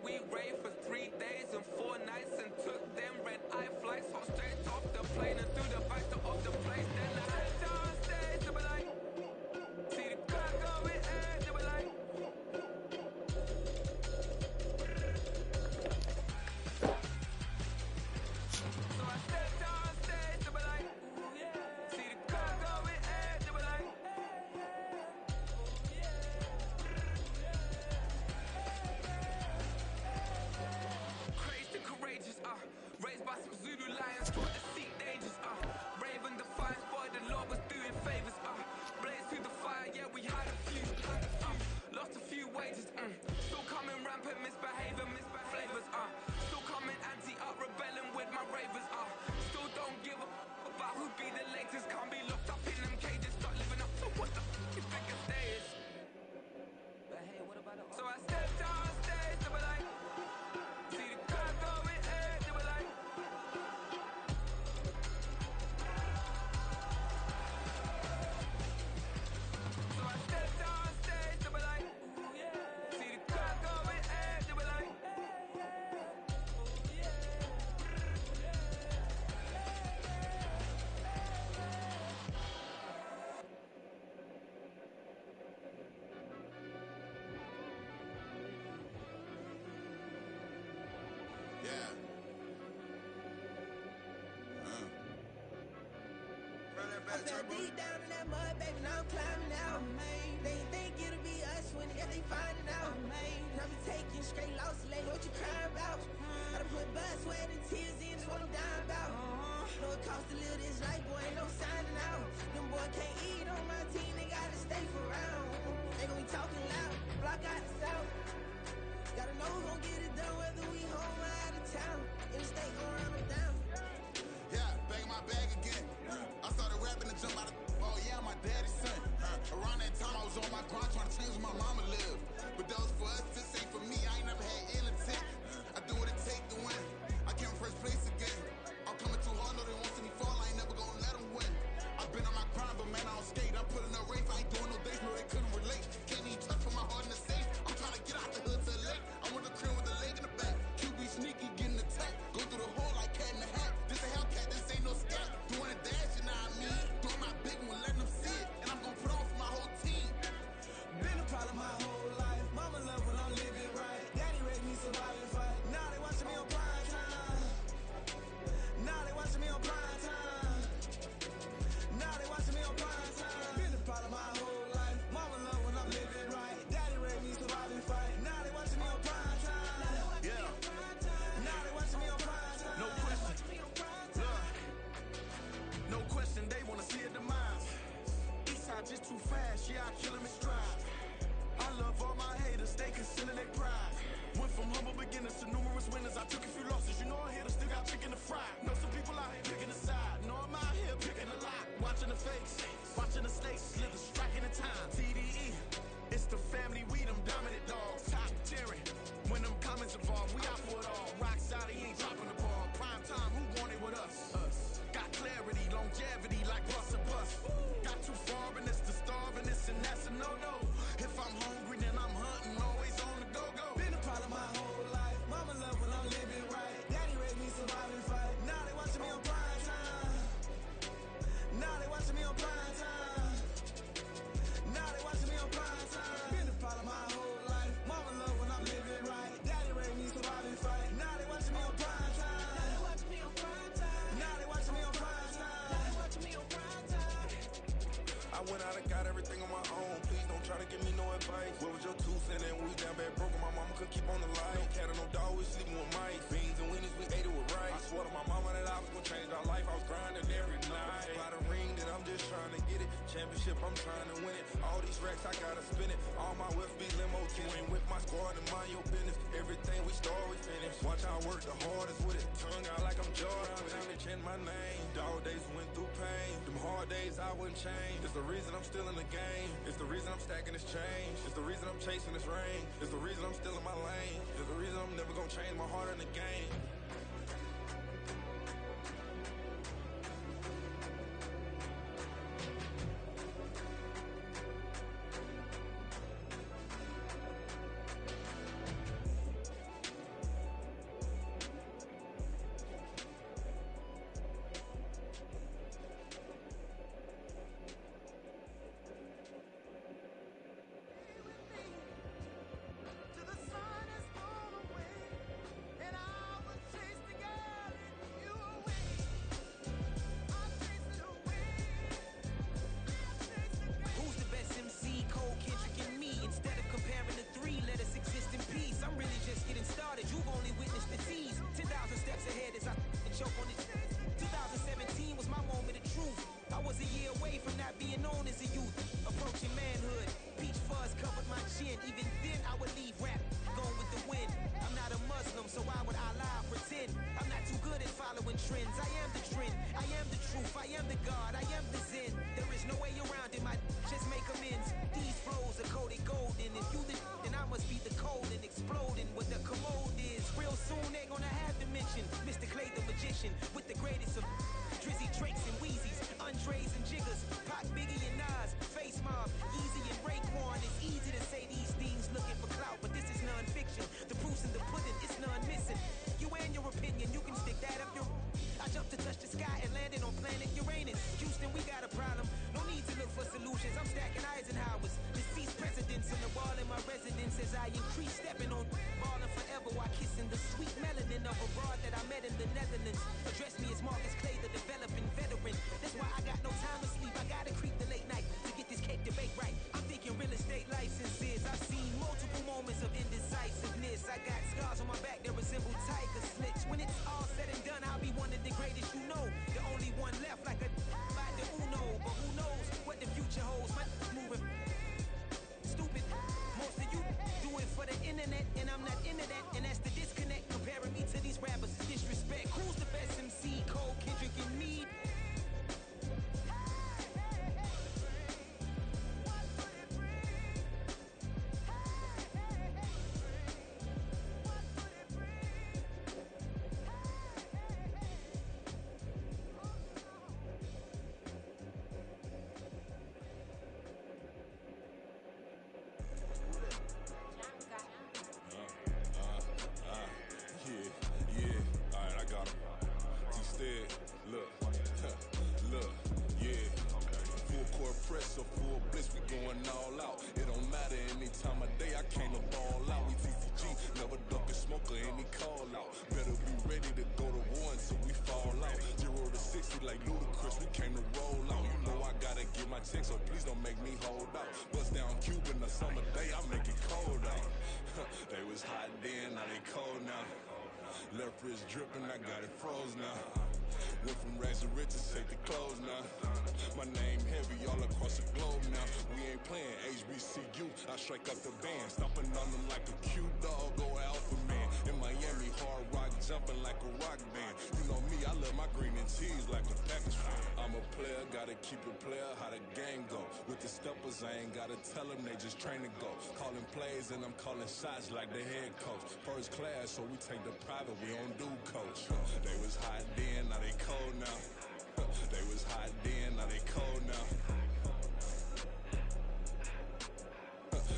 we raved for 3 days and 4 nights and took them red-eye flights. Hop straight off the plane and through the back door of the place. Then I stepped on stage, they were like, see the crowd going ahead, they were like, so I stepped on stage, they were like, ooh yeah. See the crowd going ahead, they were like, hey yeah, ooh yeah. Crazed and courageous, raised by some Zulu lions, taught to seek dangers, brave and defiant, boy, the Lord was doing favors, blaze through the fire, yeah, we had a few, lost a few wages, still coming rampant, misbehaving, flavors, still coming anti-up, rebelling with my ravers, still don't give a about who be the latest, can't be locked up in them cages, start living up to what the f you think a day is. But hey, what about the so I stepped on stage, they were like, see the crowd going ahead, they were like, so I stepped on stage, they were like, ooh yeah. See the crowd going ahead, they were like, hey yeah, ooh Yeah. Run that I back, fell turbo. deep down in that mud, baby, now I'm climbing out. They ain't think it'll be us when yeah, they finding out. And I be taking straight losses, lady, what you crying about? I done put blood, sweat, and tears in, that's what I'm dying about. Know it cost to live this life, boy, ain't no signing out. Them boy can't eat on my team, they gotta stay for round. They gon' be talking loud, block out the south. Gotta know who gon' get it done, whether we home or out of town. Interstate gon' run them down. Yeah, back in my bag again. I started rapping to jump out of. Oh yeah, my daddy's son. Around that time I was on my grind trying to change where my mama lived. But that was for us, this ain't for me. I ain't never had ill intent. I do what it take to win. I came in first place again. I'm coming too hard, no they won't see me fall. I ain't never gonna let them win. I've been on my grind, but man I don't skate. I'm putting up race, I ain't doing no days, no they couldn't relate. Can't even touch for my heart in the safe. I'm trying to get out the hood to the lake. I want the crib with the leg in the back. QB sneaky, getting attacked. Go through the hole like cat in the hat. This a Hellcat, this ain't no scat. Doing a dash, you know what I mean? Doing my big one, letting them see it. And I'm gonna put on for my whole team. Been a problem my whole life. Mama love when I'm living right. Daddy raised me surviving fight. Now they watching me on prime time. Now they watching me on prime time. Now they watching me on prime time. Been a problem my whole life. Mama love when I'm living right. Daddy raised me surviving fight. Now they watching me on prime time. Yeah, Now they watching me on prime time. no question. Look, no question, they wanna see a demise. Eastside just too fast, yeah, I kill him in stride. I love all my haters, they consider they pride. Went from humble beginners to numerous winners. I took a few losses, you know I hit them, still got chicken to fry. Know some people out here picking a side, know I'm out here picking a lot. Watching the face, watching the stakes, slither, striking the time. TDE, it's the family, we them dominant dogs. Top tiering, when them comments involved, we out for it all. Rock side, he ain't dropping the ball. Prime time, who want it with us? Us. Got clarity, longevity, like bus and bus. Got too far and it's the starving, this and that's a no-no. If I'm hungry, then I'm hunting, always on the go-go. Been a problem my whole life. Mama love when I'm living right. Daddy raised me surviving fight. Now they watching me on prime time. Now they watching me on prime time. Now they watching me on prime time. Been a problem my whole life. Mama love when I'm living right. Daddy raised me surviving fight. Now they watching me on prime time. Now they watching me on prime time. Now they watching me on prime time. Now they watching me on prime time. I went out and got everything on my own. Please don't try to give me no advice. What was your 2 cents and we down bad broke and my mama could keep on the light. No cat or no dog, we sleeping with mice. Beans and weenies, we ate it with rice. I swore to my mama that I was gonna change our life. I was grinding every night. By the ring that I'm just trying to get it. Championship, I'm trying to win it. All these racks, I gotta spin it. All my wealth be limo. You ain't with my squad and mind your business. Everything we start, we finish. Watch I work the hardest with it. Tongue out like I'm Jordan. Family chant my name. Dog days went through pain. Them hard days I wouldn't change. It's the reason I'm still in the game. It's the reason I'm stacking this change. It's the reason I'm chasing this rain. It's the reason I'm still in my lane. It's the reason I'm never gonna change my heart in the game. I increase stepping on ballin' forever while kissing the sweet melanin of a broad that I met in the Netherlands. Address me as Marcus Clay, the developing veteran. That's why I got no time to sleep. I gotta creep the late night to get this cake debate right. I'm thinking real estate licenses. I've seen multiple moments of indecisiveness. I got scars on my back that resemble tiger slits. When it's all said and done, I'll be one of the greatest you know. The only one left like a by the Uno. But who knows what the future holds? My moving stupid. Most of you do it for the internet, and I'm not into that. And that's the disconnect comparing me to these rappers. Disrespect. Who's the best MC? Cole, Kendrick, and me? Yeah, alright, I got him. T-Stead, look, look, yeah. Full court press or full blitz, we going all out. It don't matter any time of day, I came to ball out. We TCG, never duck a smoker, any call out. Better be ready to go to war until we fall out. 0 to 60 like Ludacris, we came to roll out. You know I gotta get my check, so please don't make me hold out. Bust down Cuban a summer day, I make it cold out. They was hot then, now they cold now. Left wrist dripping, I got it froze now. Went from rags to riches, take the clothes now. My name heavy all across the globe now. We ain't playing HBCU, I strike up the band. Stomping on them like a Q-dog or Alpha Man. In Miami, hard rock jumping like a rock band. You know me, I love my green and cheese like a Packers fan. I'm a player, gotta keep it player, how the game go. With the steppers, I ain't gotta tell them, they just train to go. Calling plays and I'm calling shots like the head coach. First class, so we take the private, we don't do coach. They was hot then, now they cold now. They was hot then, now they cold now.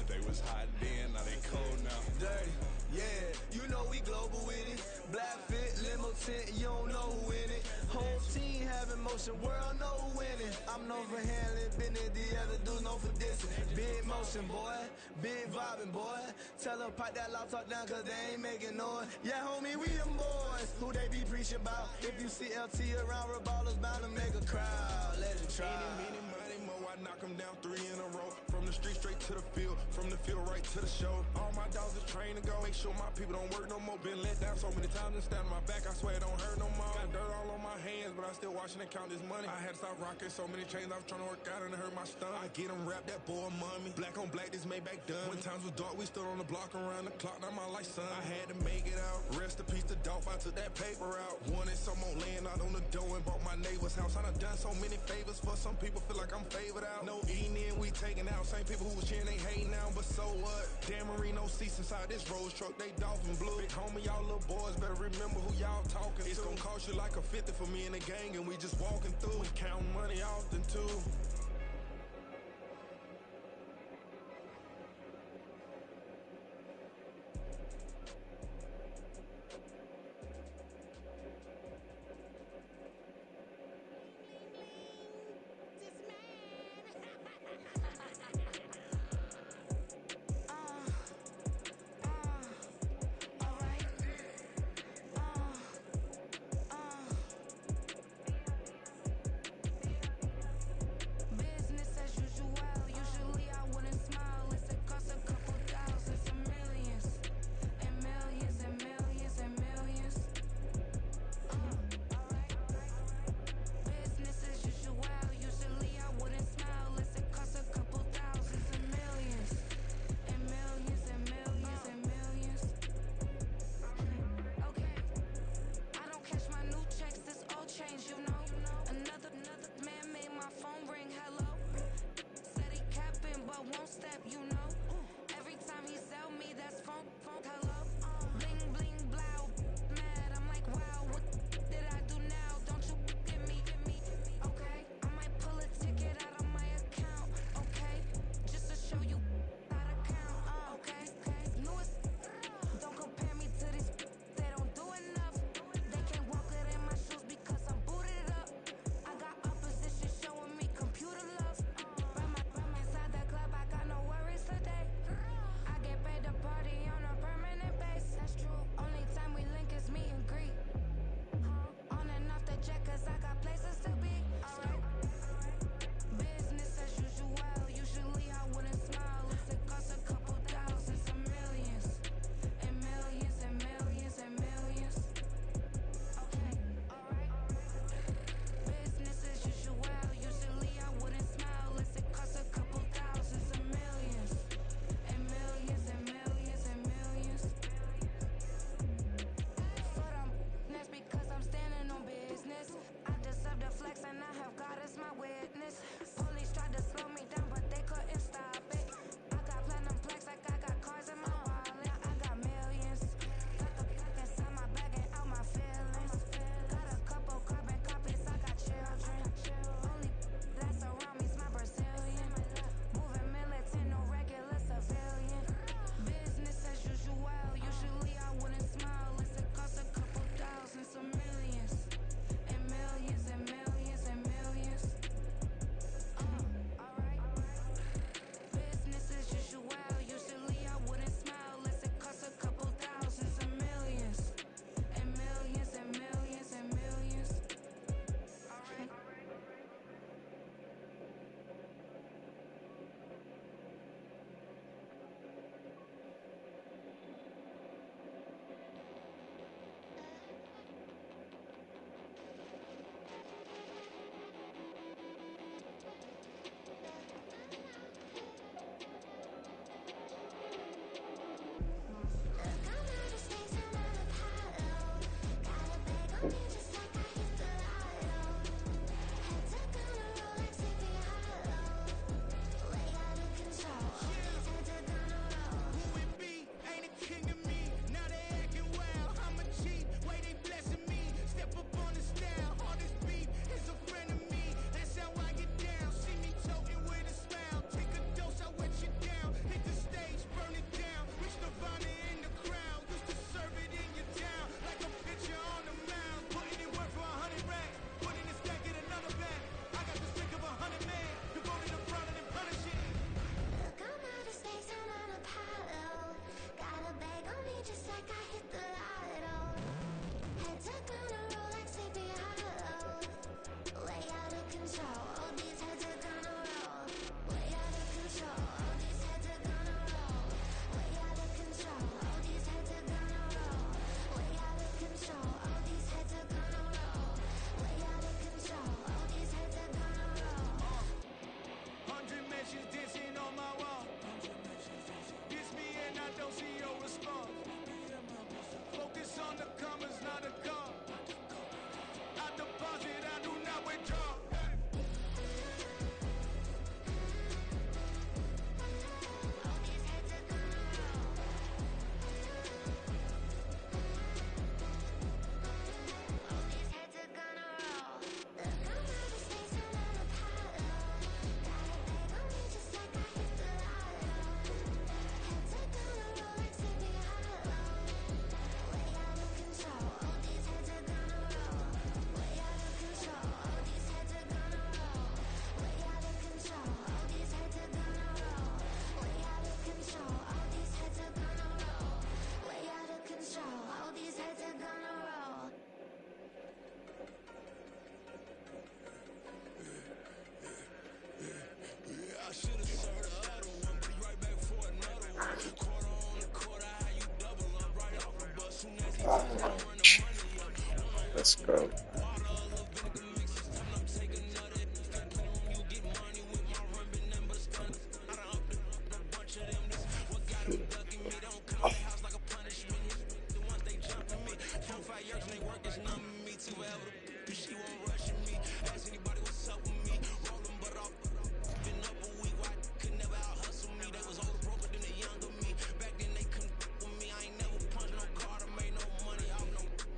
They was hot then, now they cold now. Dirty, yeah, you know we global with it. Black fit, limo tint, you don't know who in it. Whole team having motion, world know who winning. I'm known for handling business, the other dudes known for dissing. Big motion, boy, big vibing, boy. Tell her pipe that loud talk down, cause they ain't making noise. Yeah, homie, we them boys, who they be preaching about. If you see LT around, Reballer's bound to make a crowd. Let it try. Many, mighty mo, I knock them down 3 in a row. From the street straight to the field, from the field right to the show. All my dogs is trained to go, make sure my people don't work no more. Been let down so many times and stand on my back, I swear it don't hurt no more. Got dirt all on my hands, but I still watching and count this money. I had to stop rocking so many chains, I was trying to work out and it hurt my stomach. I get them rap, that boy mommy. Black on black, this Maybach done. When times was dark, we stood on the block around the clock, now my life son. I had to make it out, rest in peace to Dolph, I took that paper out. Wanted some more land out on the dough and bought my neighbor's house. I done done so many favors for some people, feel like I'm favored out. No eating in, we taking out. Same people who was cheering, they hating now, but so what? Dan Marino seats inside this Rolls truck, they dolphin blue. Big homie, y'all little boys better remember who y'all talking to. It's gonna cost you like a 50 for me and the gang, and we just walking through. We counting money often too. mentions dancing on my wall. Diss me and I don't see your response. Focus on the commas, not the call. I deposit, I do not withdraw. Let's go.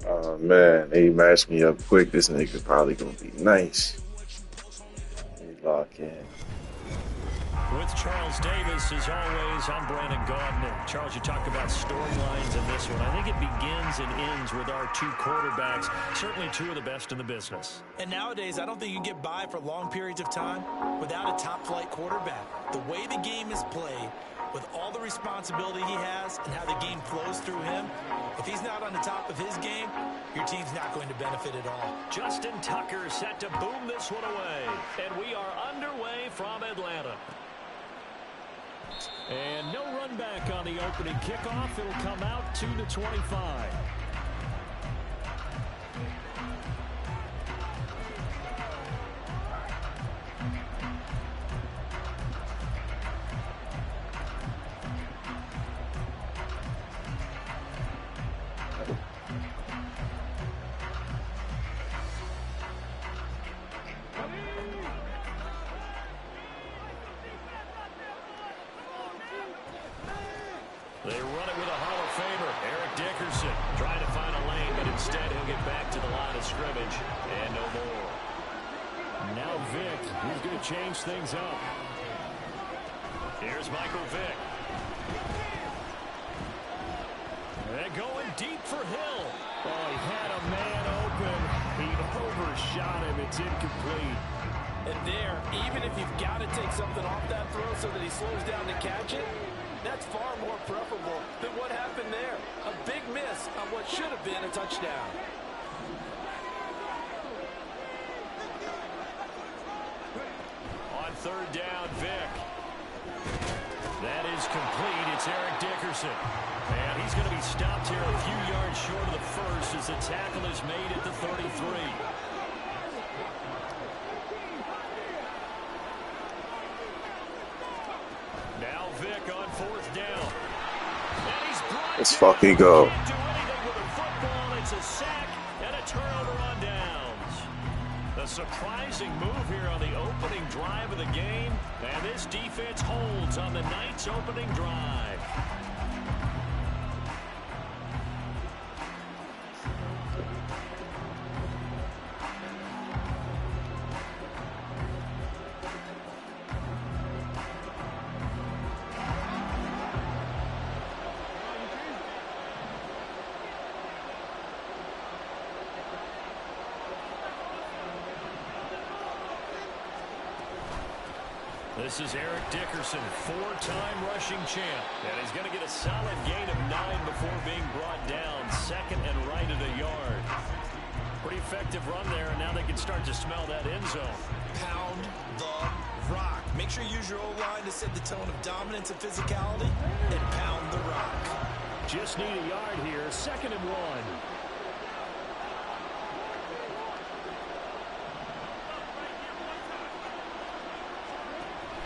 Oh man, they matched me up quick. This nigga probably gonna be nice. Let me lock in. With Charles Davis, as always, I'm Brandon Gaudin. Charles, you talked about storylines in this one. I think it begins and ends with our two quarterbacks, certainly two of the best in the business. And nowadays, I don't think you can get by for long periods of time without a top-flight quarterback. The way the game is played, with all the responsibility he has and how the game flows through him, if he's not on the top of his game, your team's not going to benefit at all. Justin Tucker set to boom this one away. And we are underway from Atlanta. And no run back on the opening kickoff. It'll come out to the 25. They run it with a Hall of Famer, Eric Dickerson, trying to find a lane, but instead he'll get back to the line of scrimmage, and no more. Now Vick, who's going to change things up. Here's Michael Vick. They're going deep for Hill. Oh, he had a man open. He overshot him. It's incomplete. And there, even if you've got to take something off that throw so that he slows down to catch it, that's far more preferable than what happened there. A big miss on what should have been a touchdown. On third down, Vick. That is complete. It's Eric Dickerson. And he's going to be stopped here a few yards short of the first as the tackle is made at the 33. Now Vick on fourth down. And he's brought Let's fucking go. Can't do anything with a football. It's a sack and a turnover on downs. A surprising move here on the opening drive of the game. And this defense holds on the Knights' opening drive. This is Eric Dickerson, four-time rushing champ. And he's going to get a solid gain of 9 before being brought down. Second and right at a yard. Pretty effective run there, and now they can start to smell that end zone. Pound the rock. Make sure you use your O-line to set the tone of dominance and physicality, and pound the rock. Just need a yard here. Second and 1.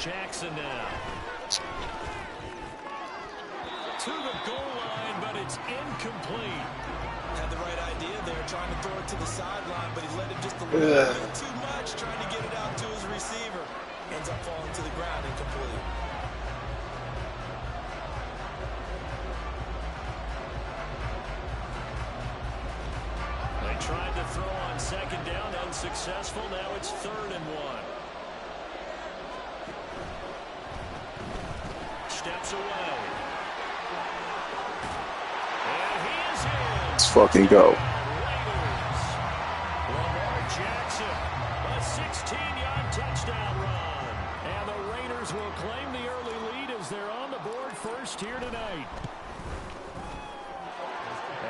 Jackson now. To the goal line, but it's incomplete. Had the right idea there, trying to throw it to the sideline, but he let it just a little bit too much, trying to get it out to his receiver. Ends up falling to the ground incomplete. They tried to throw on second down, unsuccessful. Now it's 3rd and 1. Steps away. And he is in. Let's fucking go. Raiders. Lamar Jackson, a 16-yard touchdown run. And the Raiders will claim the early lead as they're on the board first here tonight.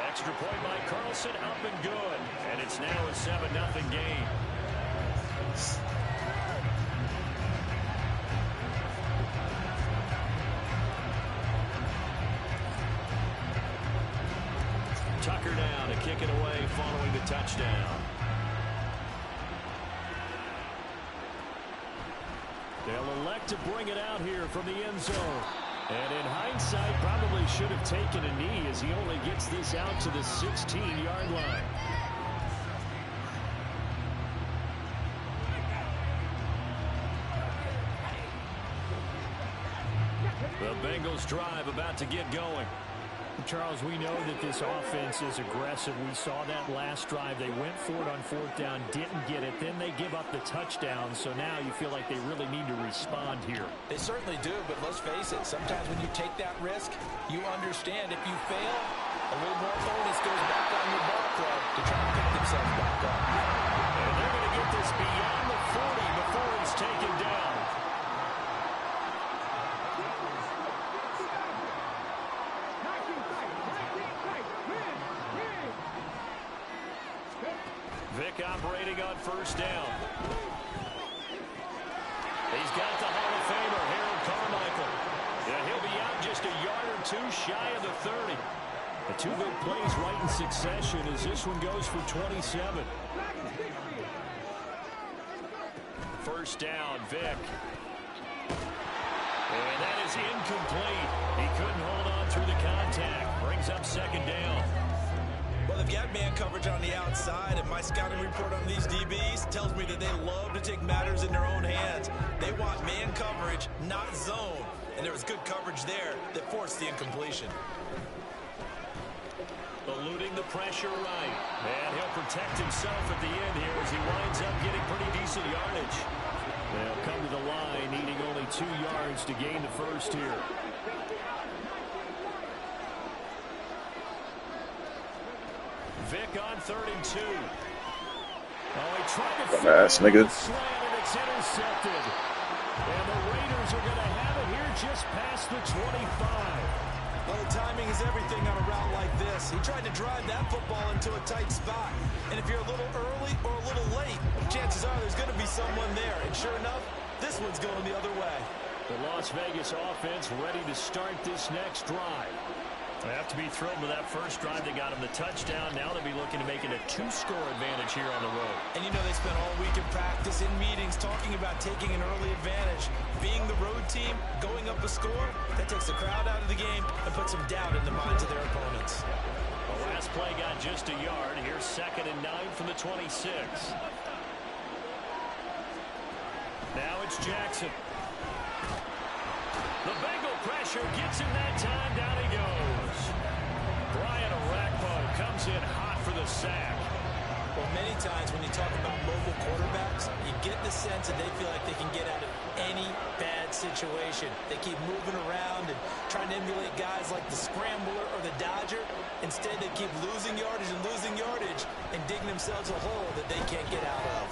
Extra point by Carlson, up and good. And it's now a 7-0 game. Tucker down to kick it away following the touchdown. They'll elect to bring it out here from the end zone. And in hindsight, probably should have taken a knee as he only gets this out to the 16-yard line. The Bengals drive about to get going. Charles, we know that this offense is aggressive. We saw that last drive. They went for it on 4th down, didn't get it. Then they give up the touchdown. So now you feel like they really need to respond here. They certainly do, but let's face it. Sometimes when you take that risk, you understand if you fail, a little more onus goes back on your ball club to try to pick themselves back up. And they're going to get this beyond the 40 before it's taken down. Vick operating on 1st down. He's got the Hall of Famer, Harold Carmichael. Yeah, he'll be out just a yard or two shy of the 30. The 2 big plays right in succession as this one goes for 27. 1st down, Vick. And that is incomplete. He couldn't hold on through the contact. Brings up 2nd down. Well, they've got man coverage on the outside, and my scouting report on these DBs tells me that they love to take matters in their own hands. They want man coverage, not zone. And there was good coverage there that forced the incompletion. Eluding the pressure right. And he'll protect himself at the end here as he winds up getting pretty decent yardage. They'll come to the line needing only 2 yards to gain the first here. Vick on 3rd and 2. Oh, he tried to Dumbass nigga. slant and it's intercepted. And the Raiders are going to have it here just past the 25. Well, the timing is everything on a route like this. He tried to drive that football into a tight spot. And if you're a little early or a little late, chances are there's going to be someone there. And sure enough, this one's going the other way. The Las Vegas offense ready to start this next drive. They have to be thrilled with that first drive. They got him the touchdown. Now they'll be looking to make it a 2-score advantage here on the road. And you know they spent all week in practice, in meetings, talking about taking an early advantage. Being the road team, going up a score, that takes the crowd out of the game and puts some doubt in the minds of their opponents. The last play got just a yard. Here's 2nd and 9 from the 26. Now it's Jackson. The Bengal pressure gets him that time. Down he goes. Brian Orakpo comes in hot for the sack. Well, many times when you talk about mobile quarterbacks, you get the sense that they feel like they can get out of any bad situation. They keep moving around and trying to emulate guys like the Scrambler or the Dodger. Instead, they keep losing yardage and digging themselves a hole that they can't get out of.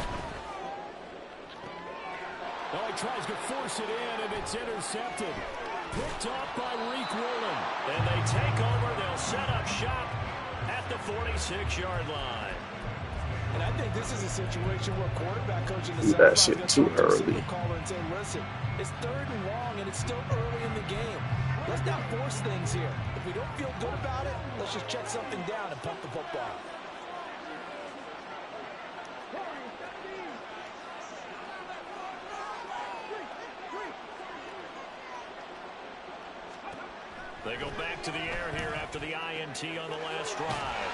Oh, he tries to force it in, and it's intercepted. Picked off by Reek Woolen. And they take over. They'll set up shop at the 46-yard line. And I think this is a situation where quarterback coaching Do that shit too early. And say, listen, it's 3rd and long, and it's still early in the game. Let's not force things here. If we don't feel good about it, let's just check something down and pump the football. They go back to the air here after the INT on the last drive.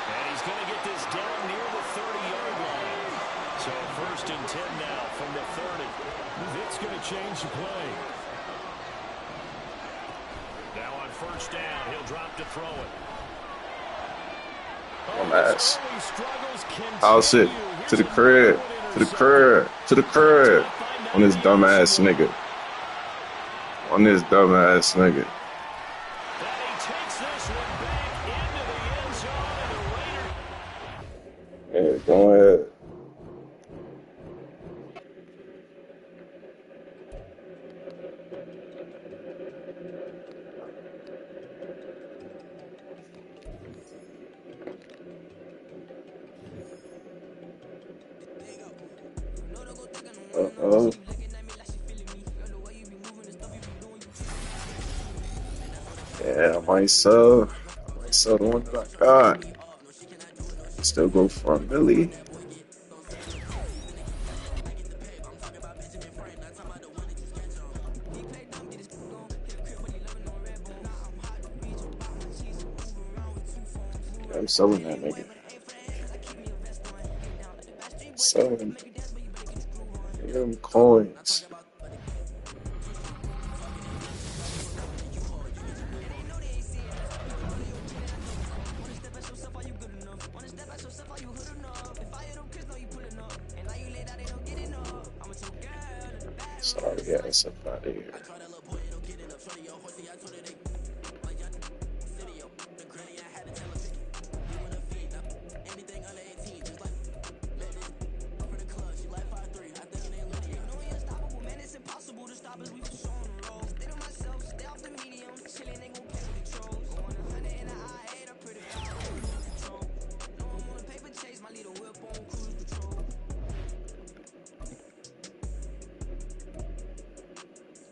And he's going to get this down near the 30-yard line. So 1st and 10 now from the 30. It's going to change the play. Now on 1st down, he'll drop to throw it. Dumbass. I'll sit to the crib, to the crib, to the crib. On this dumbass nigga. On this dumbass nigga. Yeah, go ahead. Uh-oh. Yeah, I might sell the one that I got. Still go for $1 million. I'm selling that nigga. Selling them coins. Sorry, guys, I'm out of here.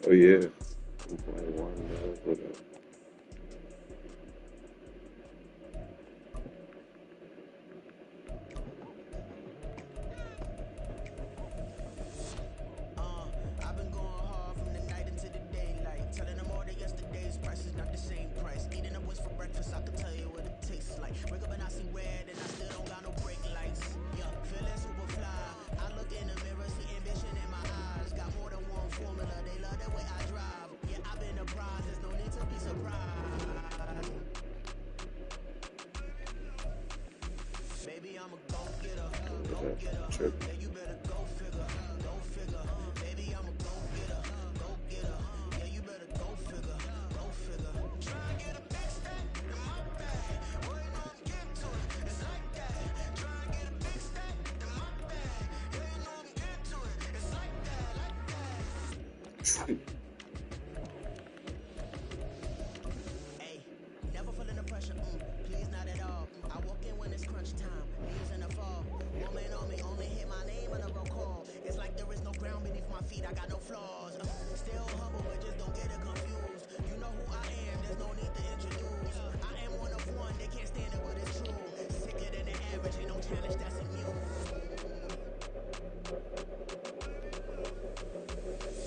Oh yeah. 2.1 I've been going hard from the night into the daylight, telling them all that yesterday's price is not the same price. Eating up what's for breakfast, I can tell you what it tastes like. Wake up and I see red and I still don't got no brake lights. Yeah, feeling super fly. I look in the mirror, see ambition in my eyes. Got more than one formula, they love the way I drive. Yeah, I've been a prize, there's no need to be surprised. Baby, I'm a go-getter, go-getter. Yeah, you better go figure, go figure. Baby, I'm a go-getter, go-getter. Yeah, you better go figure, go figure. Try and get a big stack in my bag. Boy, you know I'm getting to it, it's like that. Try and get a big stack in my bag. Yeah, you know I'm getting to it, it's like that, like that. Hey, never feeling the pressure, please not at all. I walk in when it's crunch time, leaves in the fall. Woman on me, only hit my name on a roll call. It's like there is no ground beneath my feet, I got no flaws. Still humble, but just don't get it confused. You know who I am, there's no need to introduce. I am one of one, they can't stand it, but it's true. Sicker than the average, ain't no challenge that's immune.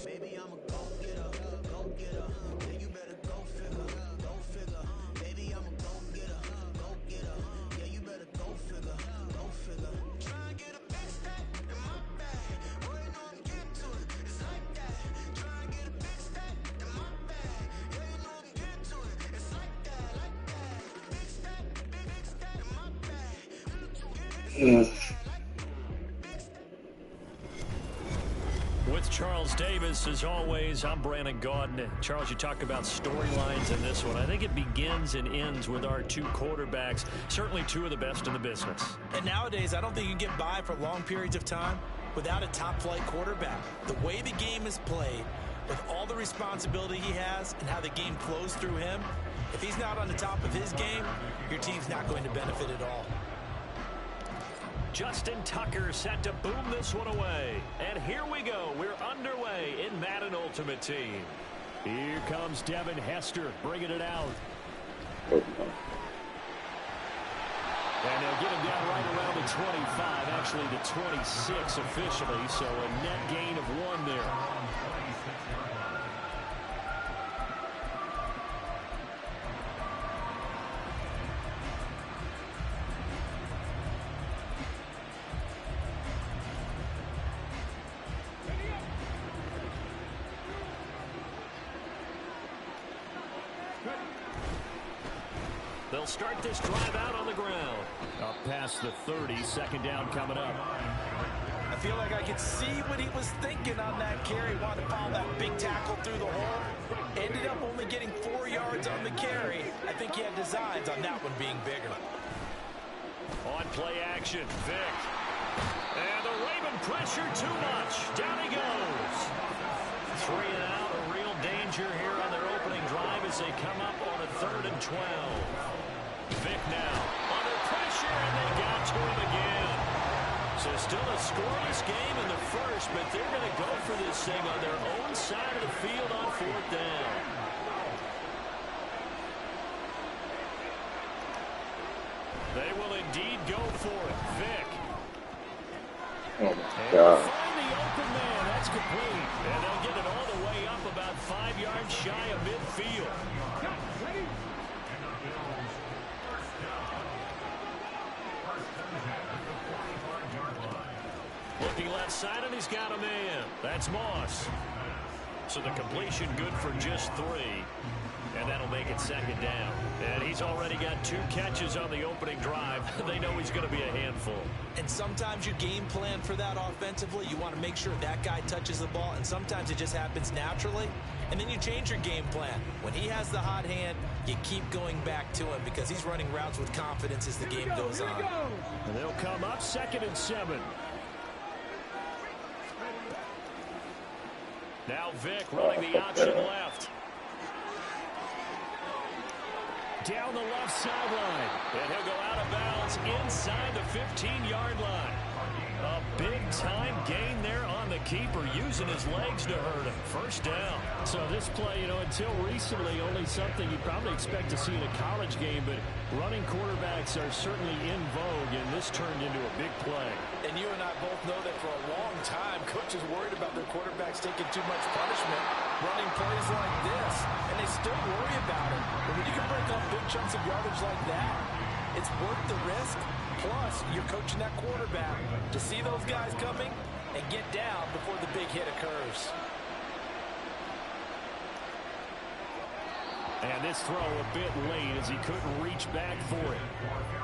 Baby, I'm a go-getter, go-getter. Yeah, you better go figure, go figure. Baby, I'm a go-getter, go-getter. Yeah, you better go figure, go figure. Try and get a big stack in my bag. Boy, you know I'm getting to it, it's like that. Try and get a big stack in my bag. Yeah, you know I'm getting to it, it's like that, like that. Big stack in my bag. With Charles Davis, as always, I'm Brandon Gaudin. Charles, you talk about storylines in this one. I think it begins and ends with our two quarterbacks, certainly two of the best in the business. And nowadays, I don't think you can get by for long periods of time without a top-flight quarterback. The way the game is played, with all the responsibility he has and how the game flows through him, if he's not on the top of his game, your team's not going to benefit at all. Justin Tucker set to boom this one away. And here we go. We're underway in Madden Ultimate Team. Here comes Devin Hester bringing it out. Oh, no. And they'll get him down right around the 25, actually the 26 officially, so a net gain of 1 there. They'll start this drive out on the ground. Up past the 30, second down coming up. I feel like I could see what he was thinking on that carry. Wanted to follow that big tackle through the hole. Ended up only getting 4 yards on the carry. I think he had designs on that one being bigger. On play action, Vic. And the Raven pressure too much. Down he goes. 3 and out, a real danger here on their opening drive as they come up on a 3rd and 12. Vic now under pressure, and they got to him again. So still a scoreless game in the first, but they're going to go for this thing on their own side of the field on 4th down. They will indeed go for it. Vic. Oh, my God. Find the open man. That's complete. And they'll get it all the way up about 5 yards shy of midfield. Looking left side, and he's got a man. That's Moss. So the completion good for just 3. And that'll make it 2nd down. And he's already got 2 catches on the opening drive. They know he's going to be a handful. And sometimes you game plan for that offensively. You want to make sure that guy touches the ball, and sometimes it just happens naturally. And then you change your game plan. When he has the hot hand, you keep going back to him because he's running routes with confidence as the game goes on. And they'll come up 2nd and 7. Now Vic running the option left. Down the left sideline. And he'll go out of bounds inside the 15-yard line. A big-time gain there on the keeper, using his legs to hurt him. 1st down. So this play, until recently, only something you probably expect to see in a college game, but running quarterbacks are certainly in vogue, and this turned into a big play. And you and I both know that for a long time, coaches worried about their quarterbacks taking too much punishment, running plays like this, and they still worry about it. But when you can break up big chunks of yardage like that, it's worth the risk. Plus, you're coaching that quarterback to see those guys coming and get down before the big hit occurs. And this throw a bit late as he couldn't reach back for it.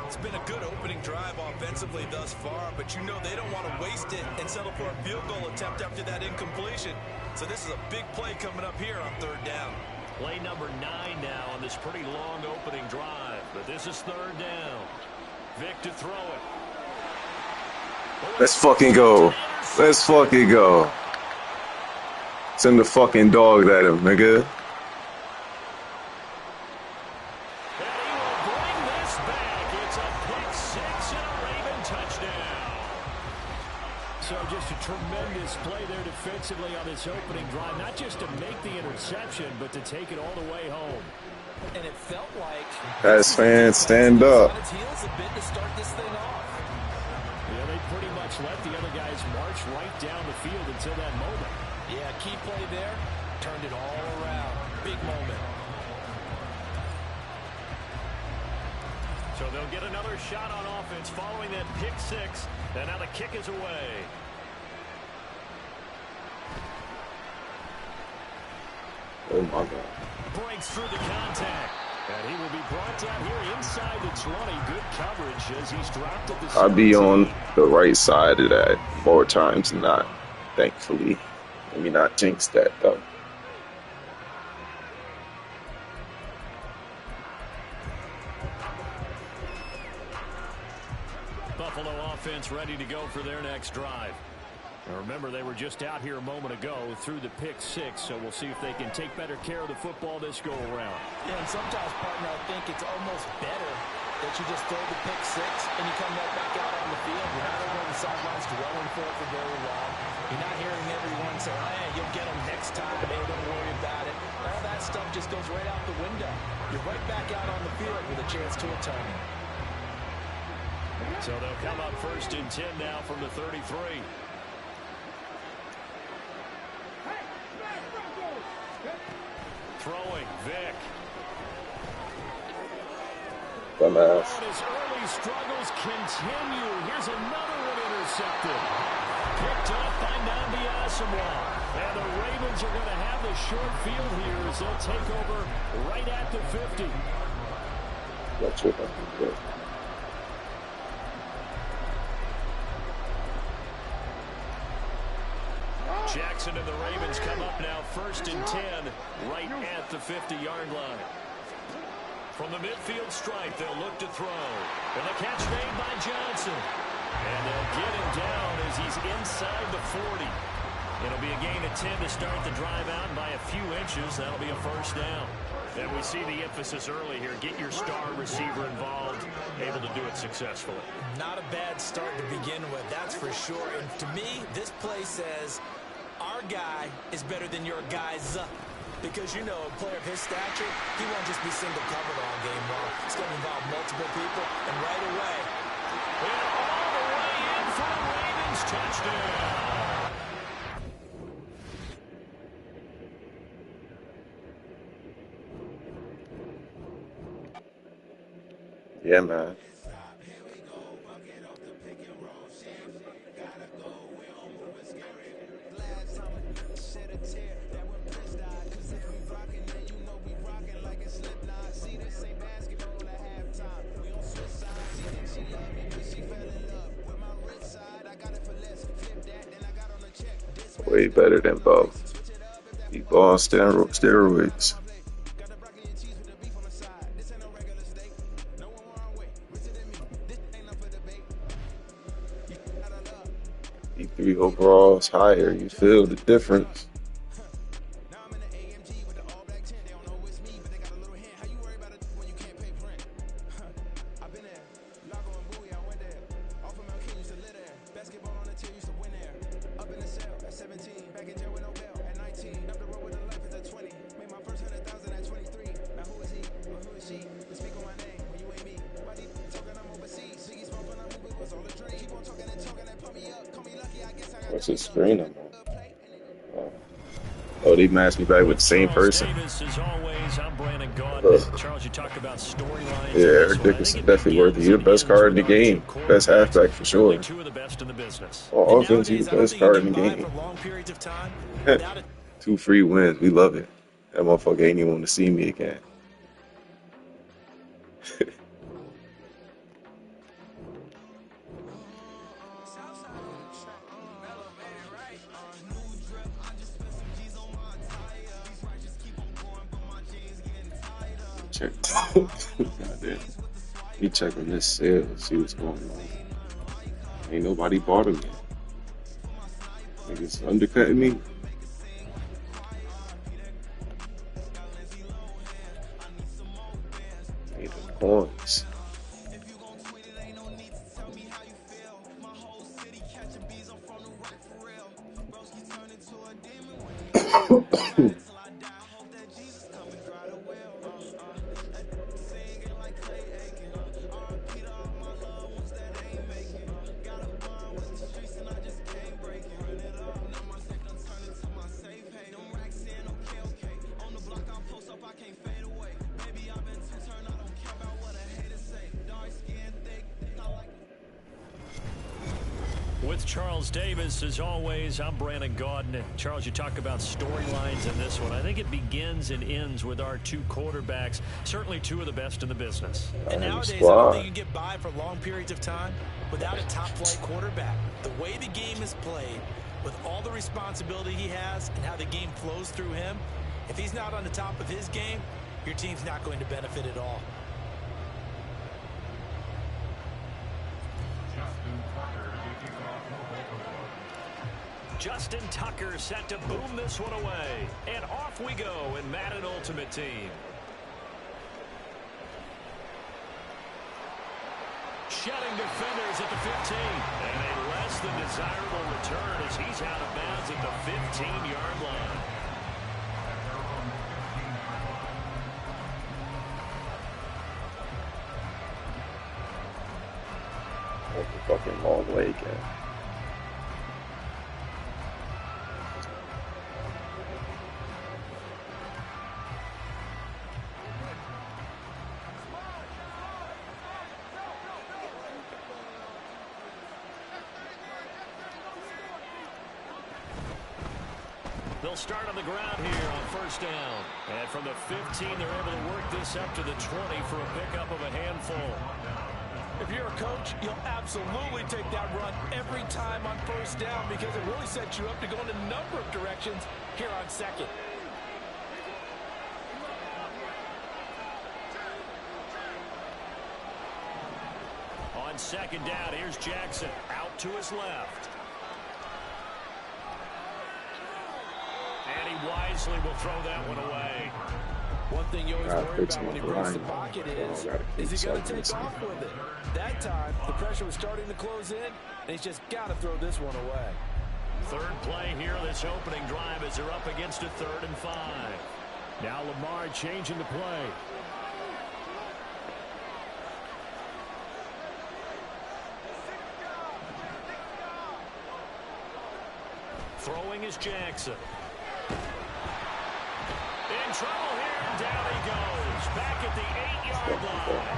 It's been a good opening drive offensively thus far, but you know they don't want to waste it and settle for a field goal attempt after that incompletion. So this is a big play coming up here on 3rd down. Play number 9 now on this pretty long opening drive, but this is 3rd down. Vic to throw it. Let's fucking go. Let's fucking go. Send the fucking dog at him, nigga. And he will bring this back. It's a pick 6 and a Raven touchdown. So just a tremendous play there defensively on this opening drive. Not just to make the interception, but to take it all the way home. And it felt like As fans, stand up. on its heels a bit to start this thing off. Yeah, they pretty much let the other guys march right down the field until that moment. Yeah, key play there, turned it all around. Big moment. So they'll get another shot on offense following that pick 6. And now the kick is away. Oh, my God. Breaks through the contact. And he will be brought down here inside the 20. Good coverage as he's dropped at the I'll be on the right side of that more times than not, thankfully. Let me not jinx that, though. Buffalo offense ready to go for their next drive. Now remember, they were just out here a moment ago through the pick 6, so we'll see if they can take better care of the football this go-around. Yeah, and sometimes, partner, I think it's almost better that you just throw the pick 6 and you come right back out on the field. You're not over on the sidelines dwelling for it for very long. You're not hearing everyone say, hey, you'll get them next time. Hey, don't worry about it. All that stuff just goes right out the window. You're right back out on the field with a chance to atone. So they'll come up 1st and 10 now from the 33. Throwing, Vic. Dumbass. His early struggles continue. Here's another one intercepted. Picked up by Nnamdi Asomugha. And the Ravens are going to have the short field here as they'll take over right at the 50. That's what I'm doing. Jackson and the Ravens come up now 1st and 10 right at the 50-yard line. From the midfield stripe, they'll look to throw. And the catch made by Johnson. And they'll get him down as he's inside the 40. It'll be a gain of 10 to start the drive out, and by a few inches, that'll be a first down. And we see the emphasis early here. Get your star receiver involved, able to do it successfully. Not a bad start to begin with, that's for sure. And to me, this play says our guy is better than your guy's. Because, you know, a player of his stature, he won't just be single covered all game long. It's going to involve multiple people, and right away. And all the way in for the Ravens touchdown. Yeah, man. Way better than both. He ball on steroids. E3 overall is higher. You feel the difference. What's his screen on? Oh, they matched me back with the same person. Charles, you talked about storylines. Yeah, Eric Dickerson definitely worthy. He's the best card in the game. Best halfback for sure. Two of the best in the business. On offense, he's the best card in the game. 2 free wins. We love it. That motherfucker ain't even want to see me again. Check. Goddamn. Me checking this sale, see what's going on. Ain't nobody bought them yet. Niggas undercutting me. Need the coins. With Charles Davis, as always, I'm Brandon Gaudin. Charles, you talk about storylines in this one. I think it begins and ends with our two quarterbacks, certainly two of the best in the business. And nowadays, I don't think you get by for long periods of time without a top-flight quarterback. The way the game is played, with all the responsibility he has and how the game flows through him, if he's not on the top of his game, your team's not going to benefit at all. Justin Tucker set to boom this one away. And off we go in Madden Ultimate Team. Shedding defenders at the 15. And a less than desirable return as he's out of bounds at the 15-yard line. That's a fucking long way again. They'll They'll start on the ground here on first down. And from the 15, they're able to work this up to the 20 for a pickup of a handful. If you're a coach, you'll absolutely take that run every time on first down because it really sets you up to go in a number of directions here on second. On second down, here's Jackson out to his left. And he wisely will throw that one away. One thing you always worry about when he breaks the pocket is he going to take off with it? That time, the pressure was starting to close in, and he's just got to throw this one away. Third play here, this opening drive as they're up against a 3rd and 5. Now Lamar changing the play. Throwing is Jackson. In trouble here, and down he goes. Back at the 8-yard line.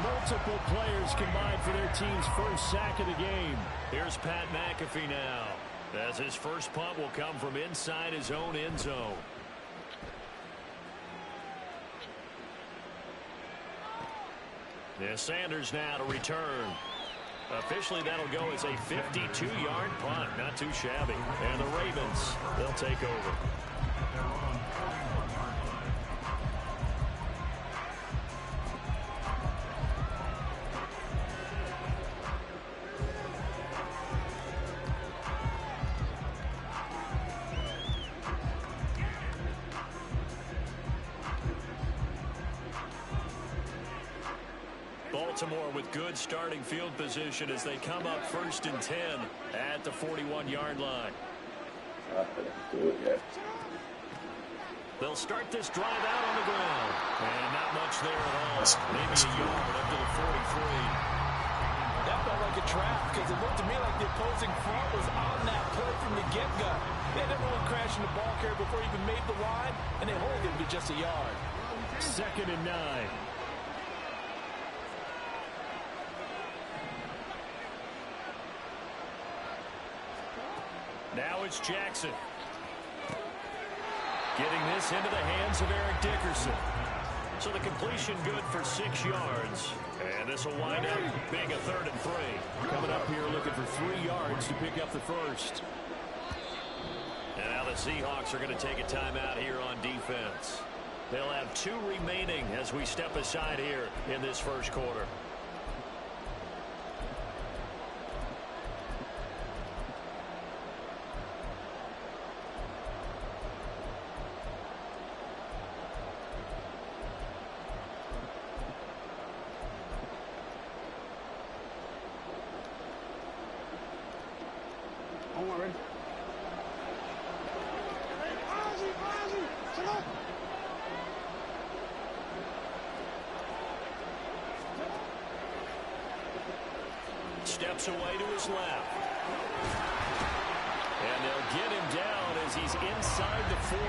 Multiple players combined for their team's first sack of the game. Here's Pat McAfee now, as his first punt will come from inside his own end zone. Yeah, Sanders now to return. Officially, that'll go as a 52-yard punt. Not too shabby. And the Ravens, they'll take over. Baltimore with good starting field position as they come up 1st and 10 at the 41-yard line. They'll start this drive out on the ground. And not much there at all. Maybe a yard up to the 43. That felt like a trap because it looked to me like the opposing front was on that play from the get-go. They didn't really crash in the ball carrier before he even made the line, and they hold him to just a yard. 2nd and 9. Now it's Jackson. Getting this into the hands of Eric Dickerson. So the completion good for 6 yards. And this will wind up being a 3rd and 3. Coming up here looking for 3 yards to pick up the first. And now the Seahawks are going to take a timeout here on defense. They'll have 2 remaining as we step aside here in this first quarter. Steps away to his left. And they'll get him down as he's inside the 40.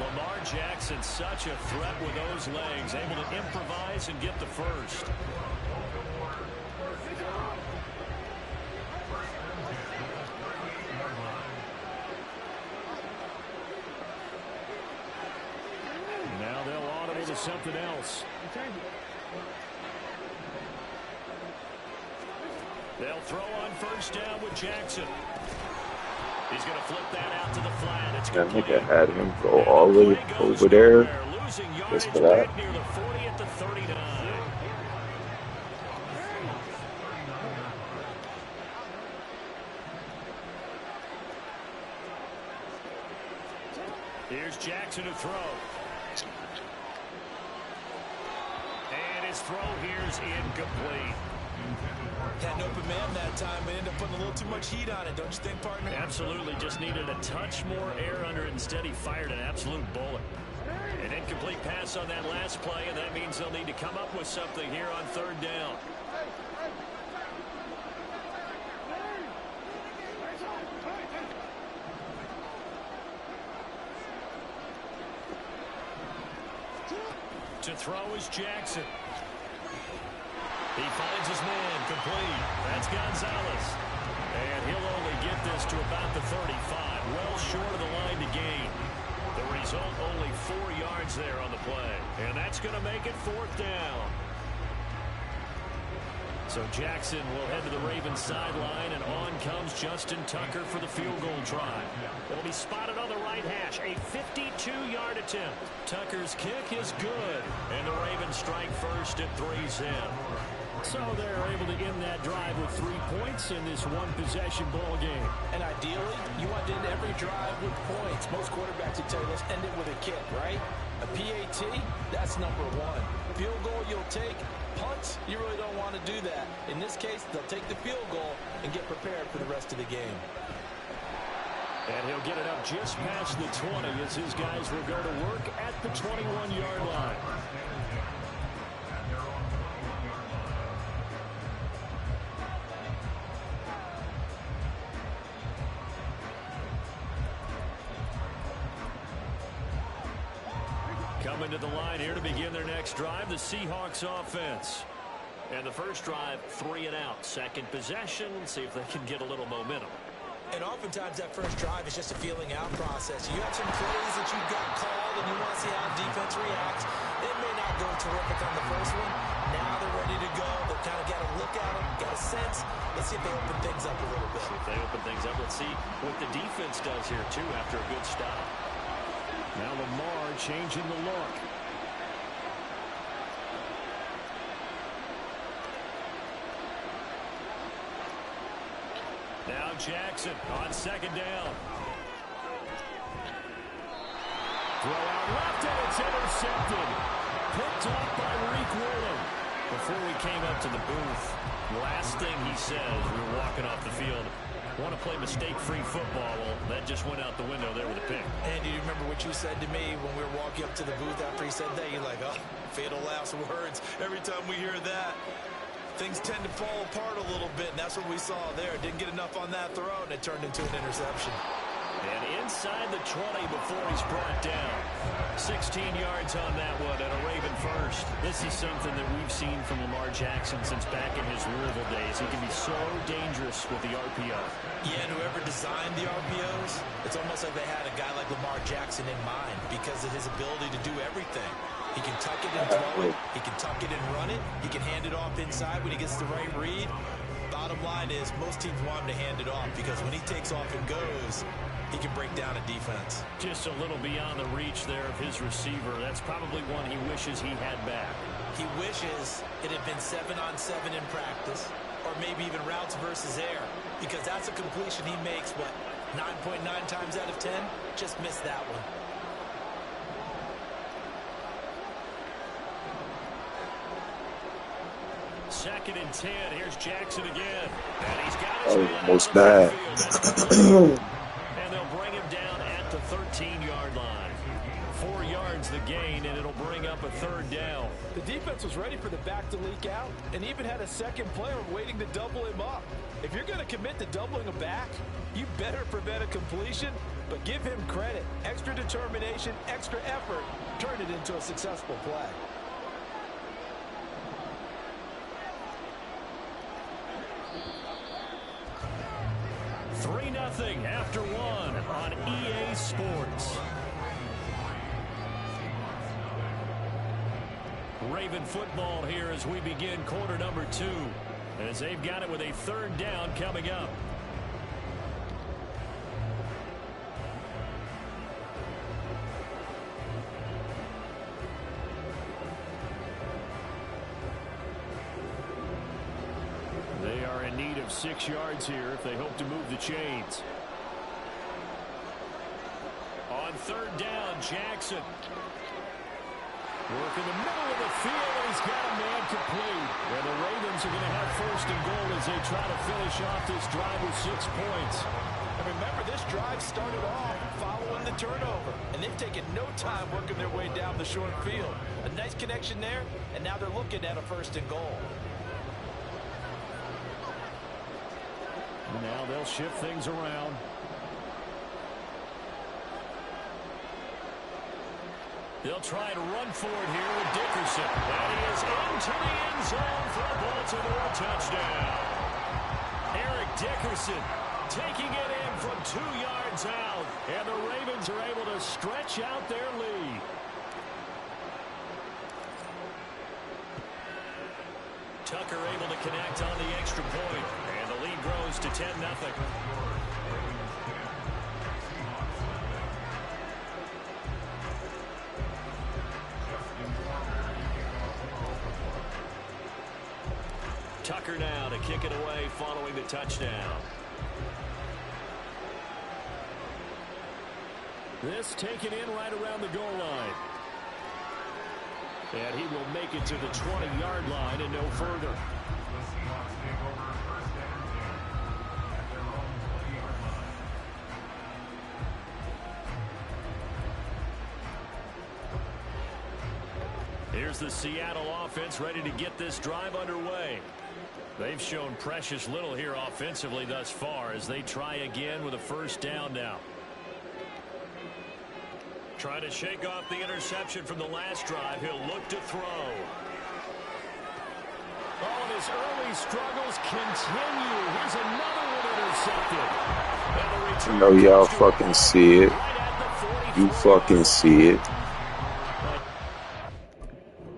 Lamar Jackson, such a threat with those legs, able to improvise and get the first. Now they'll audible to something else. They'll throw on first down with Jackson. He's going to flip that out to the flat. It's I think I had him go all the way over there just for that. Near the 40 at the 39. Here's Jackson to throw. And his throw here's incomplete. Had an open man that time, but ended up putting a little too much heat on it, don't you think, partner? Absolutely. Just needed a touch more air under it. Instead, he fired an absolute bullet. An incomplete pass on that last play, and that means they'll need to come up with something here on 3rd down. To throw is Jackson. He finds his man complete. That's Gonzalez. And he'll only get this to about the 35, well short of the line to gain. The result, only 4 yards there on the play. And that's going to make it 4th down. So Jackson will head to the Ravens sideline, and on comes Justin Tucker for the field goal try. It'll be spotted on the right hash, a 52-yard attempt. Tucker's kick is good, and the Ravens strike first at 3-zip. So they're able to end that drive with 3 points in this one-possession ball game. And ideally, you want to end every drive with points. Most quarterbacks would tell you, let's end it with a kick, right? A PAT, that's number 1. Field goal you'll take. Punts, you really don't want to do that. In this case, they'll take the field goal and get prepared for the rest of the game. And he'll get it up just past the 20 as his guys will go to work at the 21-yard line. Coming to the line here to begin their next drive, the Seahawks offense. And the first drive, 3 and out. Second possession, see if they can get a little momentum. And oftentimes that first drive is just a feeling out process. You have some plays that you've got called and you want to see how defense reacts. It may not go terrific on the first one. Now they're ready to go. They've kind of got a look at them, got a sense. Let's see if they open things up a little bit. See if they open things up. Let's see what the defense does here, too, after a good stop. Now Lamar changing the look. Now Jackson on second down. Throw out left, and it's intercepted. Picked off by Reek Woolen. Before we came up to the booth, last thing he says, we were walking off the field, want to play mistake-free football. Well, that just went out the window there with a pick. And do you remember what you said to me when we were walking up to the booth after he said that? You're like, oh, fatal last words. Every time we hear that, things tend to fall apart a little bit, and that's what we saw there. Didn't get enough on that throw, and it turned into an interception. And inside the 20 before he's brought down. 16 yards on that one, and a Raven first. This is something that we've seen from Lamar Jackson since back in his Louisville days. He can be so dangerous with the RPO. Yeah, and whoever designed the RPOs, it's almost like they had a guy like Lamar Jackson in mind because of his ability to do everything. He can tuck it and throw it. He can tuck it and run it. He can hand it off inside when he gets the right read. Bottom line is most teams want him to hand it off because when he takes off and goes, he can break down a defense. Just a little beyond the reach there of his receiver. That's probably one he wishes he had back. He wishes it had been 7-on-7 in practice, or maybe even routes versus air, because that's a completion he makes, what, 9.9 times out of 10? Just missed that one. Second and 10. Here's Jackson again. And he's got his man almost bad. And they'll bring him down at the 13-yard line. 4 yards the gain, and it'll bring up a third down. The defense was ready for the back to leak out and even had a second player waiting to double him up. If you're going to commit to doubling a back, you better prevent a completion, but give him credit. Extra determination, extra effort, turn it into a successful play. Nothing after one on EA Sports. Raven football here as we begin quarter number 2. As they've got it with a third down coming up. They are in need of 6 yards here if they hope to move the chains. On third down, Jackson. Work in the middle of the field, and he's got a man complete. And the Ravens are going to have first and goal as they try to finish off this drive with 6 points. And remember, this drive started off following the turnover, and they've taken no time working their way down the short field. A nice connection there, and now they're looking at a first and goal. Now they'll shift things around. They'll try to run for it here with Dickerson. And he is into the end zone for a Baltimore touchdown. Eric Dickerson taking it in from 2 yards out. And the Ravens are able to stretch out their lead. Tucker able to connect on the extra point. And the lead grows to 10-0. Tucker now to kick it away following the touchdown. This taken in right around the goal line. And he will make it to the 20-yard line and no further. Here's the Seattle offense ready to get this drive underway. They've shown precious little here offensively thus far as they try again with a first down now. Trying to shake off the interception from the last drive. He'll look to throw. Oh, and his early struggles continue. Here's another one intercepted. I know y'all fucking see it. You fucking see it.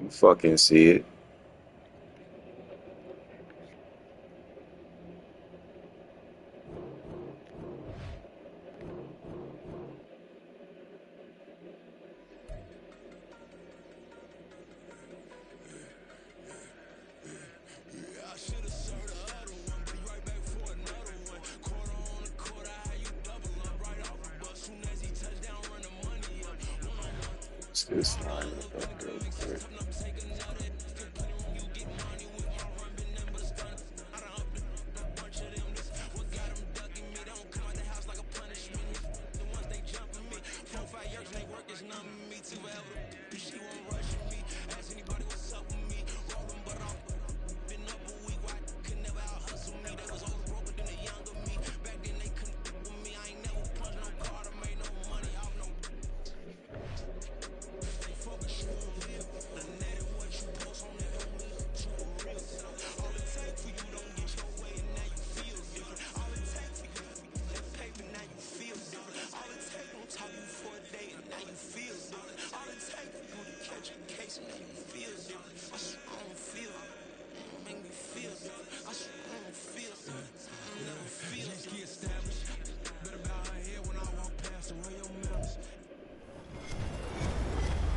You fucking see it. This line up real quick.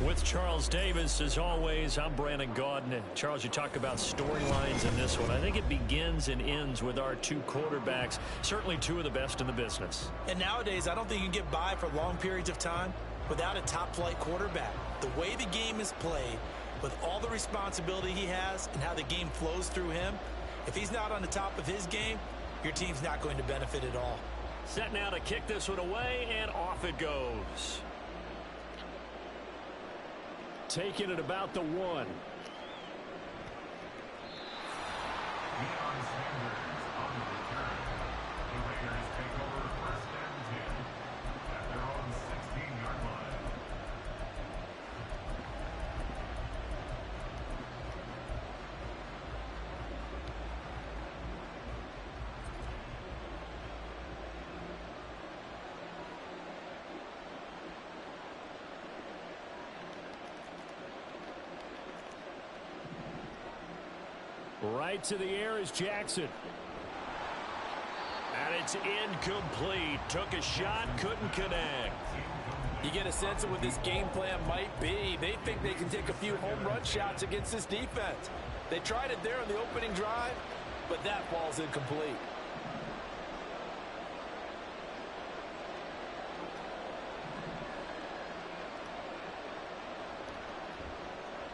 With Charles Davis, as always, I'm Brandon Gaudin. And Charles, you talk about storylines in this one. I think it begins and ends with our two quarterbacks, certainly two of the best in the business. And nowadays, I don't think you can get by for long periods of time without a top-flight quarterback. The way the game is played, with all the responsibility he has and how the game flows through him, if he's not on the top of his game, your team's not going to benefit at all. Set now to kick this one away, and off it goes. Taking it about the 1. Right to the air is Jackson. And it's incomplete. Took a shot, couldn't connect. You get a sense of what this game plan might be. They think they can take a few home run shots against this defense. They tried it there on the opening drive, but that ball's incomplete.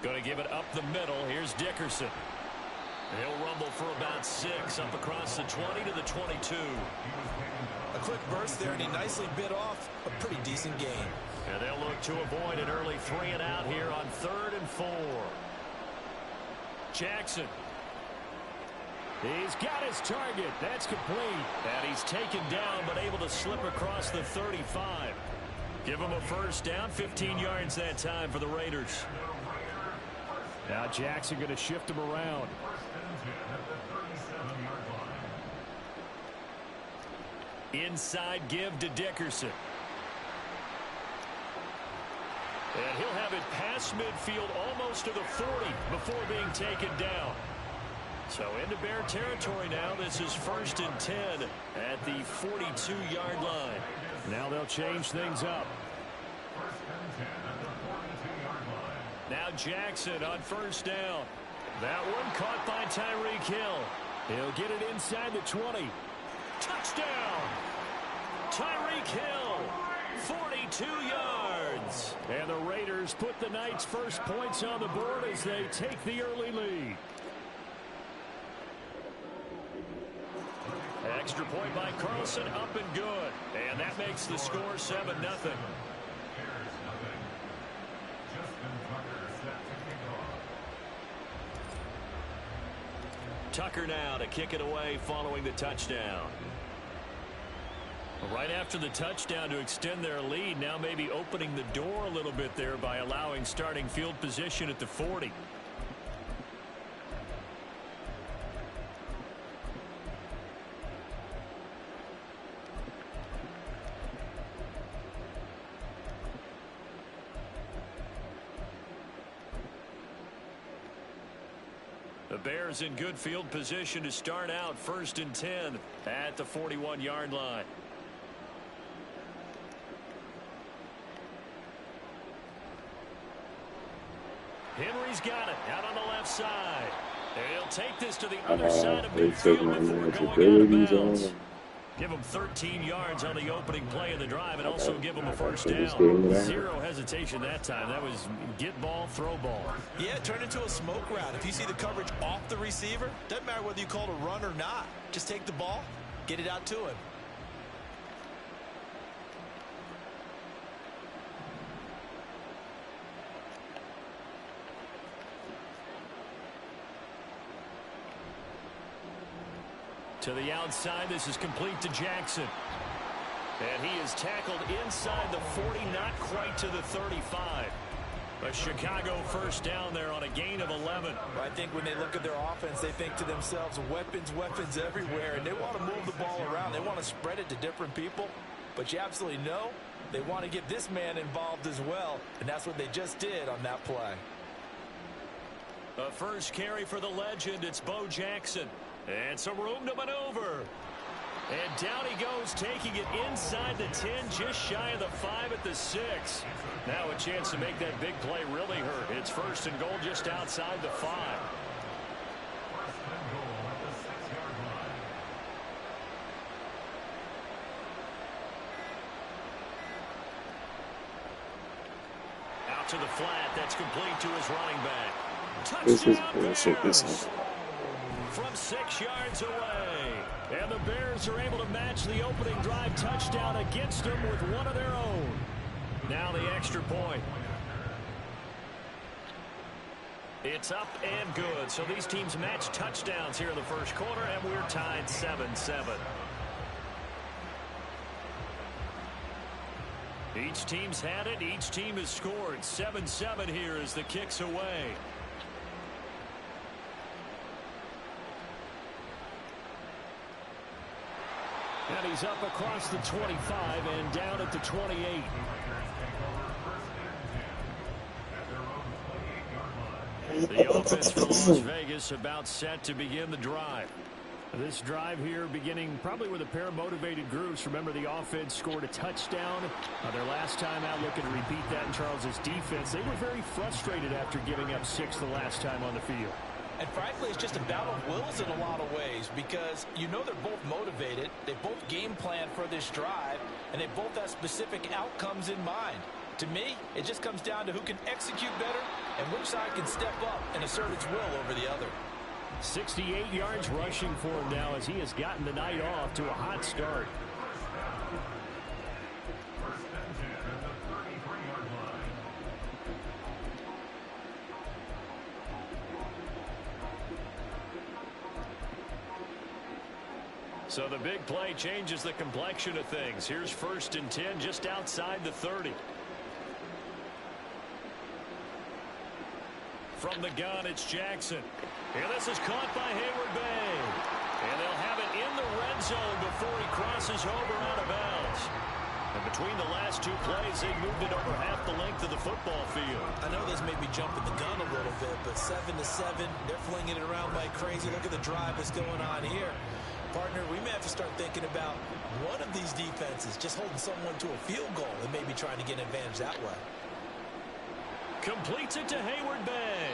Going to give it up the middle. Here's Dickerson. He'll rumble for about 6 up across the 20 to the 22. A quick burst there, and he nicely bit off a pretty decent gain. And they'll look to avoid an early 3 and out here on 3rd and 4. Jackson. He's got his target. That's complete. And he's taken down, but able to slip across the 35. Give him a first down, 15 yards that time for the Raiders. Now Jackson going to shift him around. Inside give to Dickerson. And he'll have it past midfield almost to the 40 before being taken down. So into Bear territory now. This is 1st and 10 at the 42-yard line. Now they'll change things up. Now Jackson on 1st down. That one caught by Tyreek Hill. He'll get it inside the 20. Touchdown! Tyreek Hill, 42 yards. And the Raiders put the Knights' first points on the board as they take the early lead. Extra point by Carlson, up and good. And that makes the score 7-0. Tucker now to kick it away following the touchdown. Right after the touchdown to extend their lead, now maybe opening the door a little bit there by allowing starting field position at the 40. The Bears in good field position to start out 1st and 10 at the 41-yard line. Henry's got it out on the left side. And he'll take this to the other side of midfield before going out of bounds. Give him 13 yards on the opening play of the drive and also give him a first down. Zero hesitation that time. That was get ball, throw ball. Yeah, it turned into a smoke route. If you see the coverage off the receiver, doesn't matter whether you call it a run or not. Just take the ball, get it out to him. To the outside, this is complete to Jackson. And he is tackled inside the 40, not quite to the 35. A Chicago first down there on a gain of 11. I think when they look at their offense, they think to themselves, weapons, weapons everywhere, and they want to move the ball around. They want to spread it to different people, but you absolutely know they want to get this man involved as well, and that's what they just did on that play. A first carry for the legend. It's Bo Jackson. And some room to maneuver. And down he goes, taking it inside the 10, just shy of the 5 at the 6. Now a chance to make that big play really hurt. It's 1st and goal just outside the 5. Out to the flat. That's complete to his running back. Touchdown, this is bullshit, this one. From 6 yards away. And the Bears are able to match the opening drive touchdown against them with one of their own. Now the extra point. It's up and good. So these teams match touchdowns here in the first quarter, and we're tied 7-7. Each team's had it. Each team has scored. 7-7 here as the kick's away. And he's up across the 25 and down at the 28. The offense for Las Vegas about set to begin the drive. This drive here beginning probably with a pair of motivated groups. Remember, the offense scored a touchdown their last time out, looking to repeat that in Charles's defense. They were very frustrated after giving up 6 the last time on the field. And frankly, it's just a battle of wills in a lot of ways because you know they're both motivated. They both game plan for this drive, and they both have specific outcomes in mind. To me, it just comes down to who can execute better and which side can step up and assert its will over the other. 68 yards rushing for him now as he has gotten the night off to a hot start. So the big play changes the complexion of things. Here's 1st and 10 just outside the 30. From the gun, it's Jackson. And this is caught by Hayward Bay. And they'll have it in the red end zone before he crosses over out of bounds. And between the last two plays, they moved it over half the length of the football field. I know this may be jumping the gun a little bit, but 7-7, they're flinging it around like crazy. Look at the drive that's going on here. Partner, we may have to start thinking about one of these defenses just holding someone to a field goal and maybe trying to get an advantage that way. Completes it to Hayward Bay.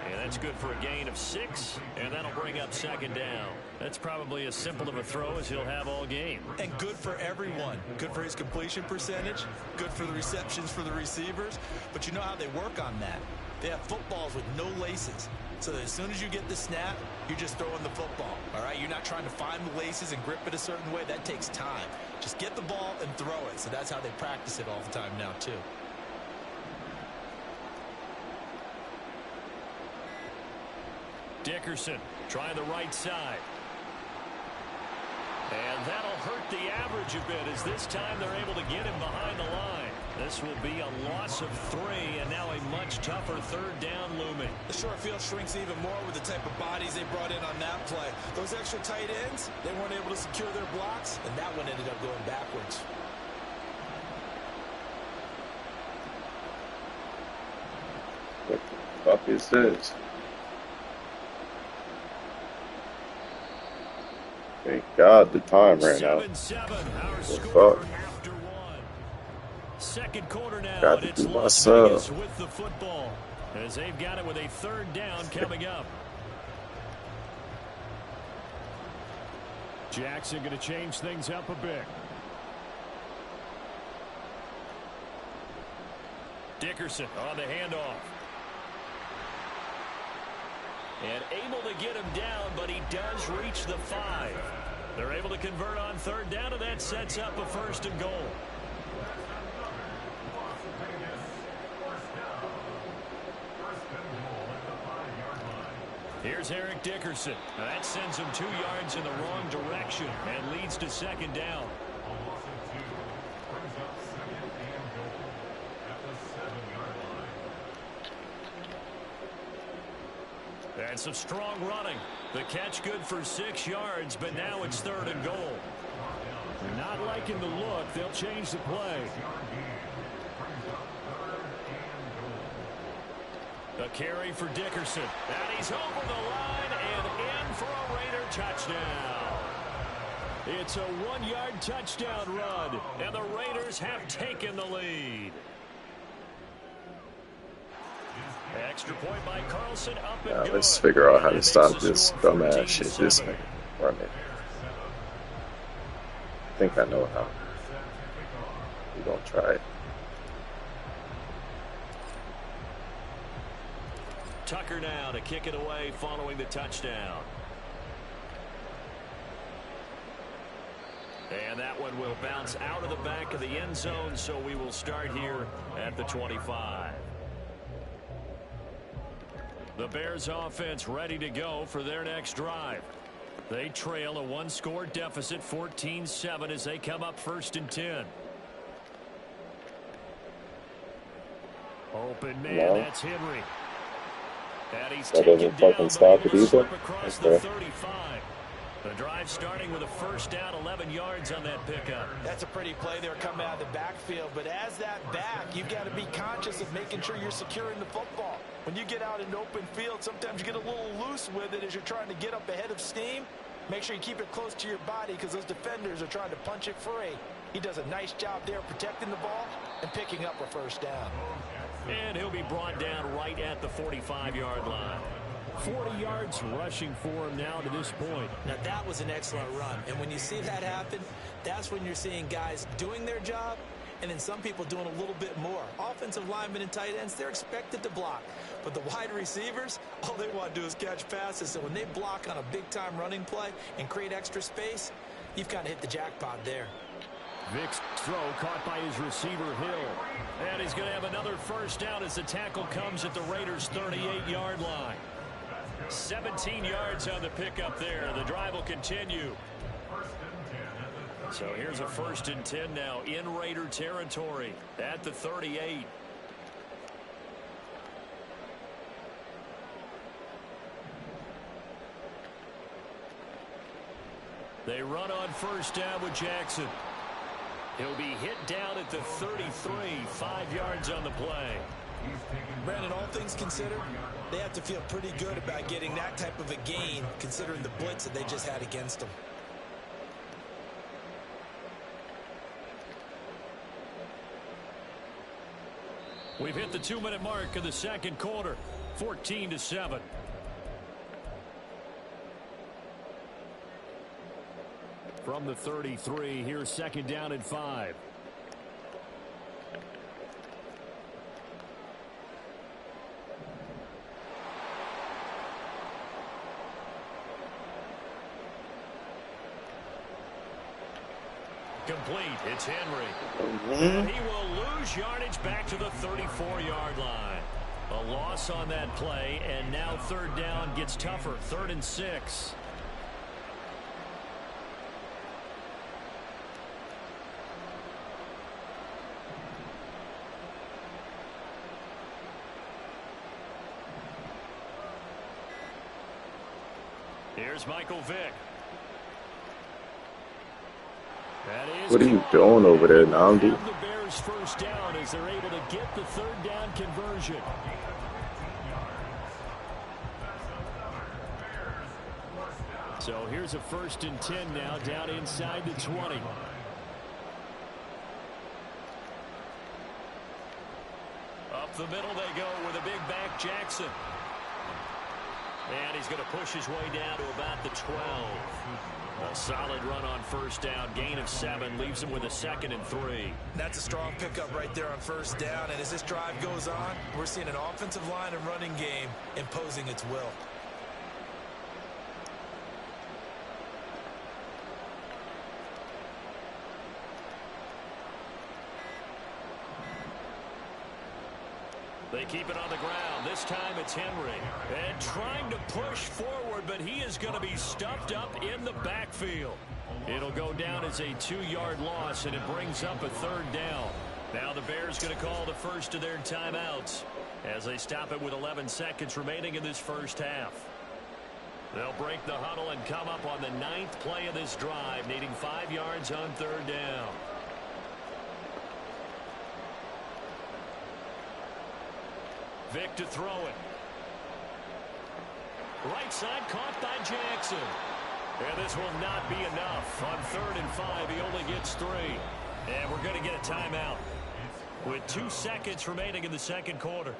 And that's good for a gain of 6, and that'll bring up second down. That's probably as simple of a throw as he'll have all game. And good for everyone. Good for his completion percentage, good for the receptions for the receivers. But you know how they work on that. They have footballs with no laces. So that as soon as you get the snap, you're just throwing the football. All right, you're not trying to find the laces and grip it a certain way. That takes time. Just get the ball and throw it. So that's how they practice it all the time now, too. Dickerson trying the right side. And that'll hurt the average a bit as this time they're able to get him behind the line. This will be a loss of 3 and now a much tougher third down looming. The short field shrinks even more with the type of bodies they brought in on that play. Those extra tight ends, they weren't able to secure their blocks, and that one ended up going backwards. What the fuck is this? Thank God the time ran out. 7-7, our What score the fuck? after 1. Second quarter now, Got and to it's do Las myself. Vegas with the football as they've got it with a third down coming up. Jackson going to change things up a bit. Dickerson on the handoff. And able to get him down, but he does reach the 5. They're able to convert on third down, and that sets up a 1st and goal. Here's Eric Dickerson. Now that sends him 2 yards in the wrong direction and leads to second down. And some strong running. The catch good for 6 yards, but now it's 3rd and goal. Not liking the look. They'll change the play. A carry for Dickerson. And he's over the line and in for a Raider touchdown. It's a 1-yard touchdown run, and the Raiders have taken the lead. Extra point by Carlson, up and Now good. let's figure out how And to that stop makes the this score dumbass shit this 14-7. man running. I think I know how. We're gonna try it. Tucker now to kick it away following the touchdown. And that one will bounce out of the back of the end zone, so we will start here at the 25. The Bears offense ready to go for their next drive. They trail a 1-score deficit, 14-7, as they come up 1st and 10. Open man, No. that's Henry. And he's That taken doesn't down, fucking but stop able it to either? slip across the Okay. 35. The drive starting with a 1st down, 11 yards on that pickup. That's a pretty play there coming out of the backfield. But as that back, you've got to be conscious of making sure you're securing the football. When you get out in open field, sometimes you get a little loose with it as you're trying to get up ahead of steam. Make sure you keep it close to your body because those defenders are trying to punch it free. He does a nice job there protecting the ball and picking up a 1st down. And he'll be brought down right at the 45-yard line. 40 yards rushing for him now to this point. Now that was an excellent run. And when you see that happen, that's when you're seeing guys doing their job and then some people doing a little bit more. Offensive linemen and tight ends, they're expected to block. But the wide receivers, all they want to do is catch passes. So when they block on a big-time running play and create extra space, you've kind of hit the jackpot there. Vick's throw caught by his receiver, Hill. And he's going to have another 1st down as the tackle comes at the Raiders' 38-yard line. 17 yards on the pickup there. The drive will continue. So here's a 1st and 10 now in Raider territory at the 38. They run on first down with Jackson. He'll be hit down at the 33, 5 yards on the play. Brandon, all things considered, they have to feel pretty good about getting that type of a gain, considering the blitz that they just had against them. We've hit the 2-minute mark of the second quarter, 14-7. From the 33, here's second down and 5. Complete. It's Henry. And he will lose yardage back to the 34-yard line. A loss on that play, and now third down gets tougher. 3rd and 6. Here's Michael Vick. What are you doing over there, Nnamdi? The Bears first down as they're able to get the third down conversion. So here's a 1st and 10 now, down inside the 20. Up the middle they go with a big back Jackson. And he's going to push his way down to about the 12. A solid run on first down. Gain of 7 leaves him with a 2nd and 3. That's a strong pickup right there on first down. And as this drive goes on, we're seeing an offensive line and running game imposing its will. They keep it on the ground. This time it's Henry. And trying to push forward, but he is going to be stuffed up in the backfield. It'll go down as a 2-yard loss, and it brings up a 3rd down. Now the Bears going to call the first of their timeouts as they stop it with 11 seconds remaining in this first half. They'll break the huddle and come up on the 9th play of this drive, needing 5 yards on 3rd down. Vick to throw it. Right side caught by Jackson. And this will not be enough. On 3rd and 5, he only gets 3. And we're going to get a timeout with 2 seconds remaining in the second quarter.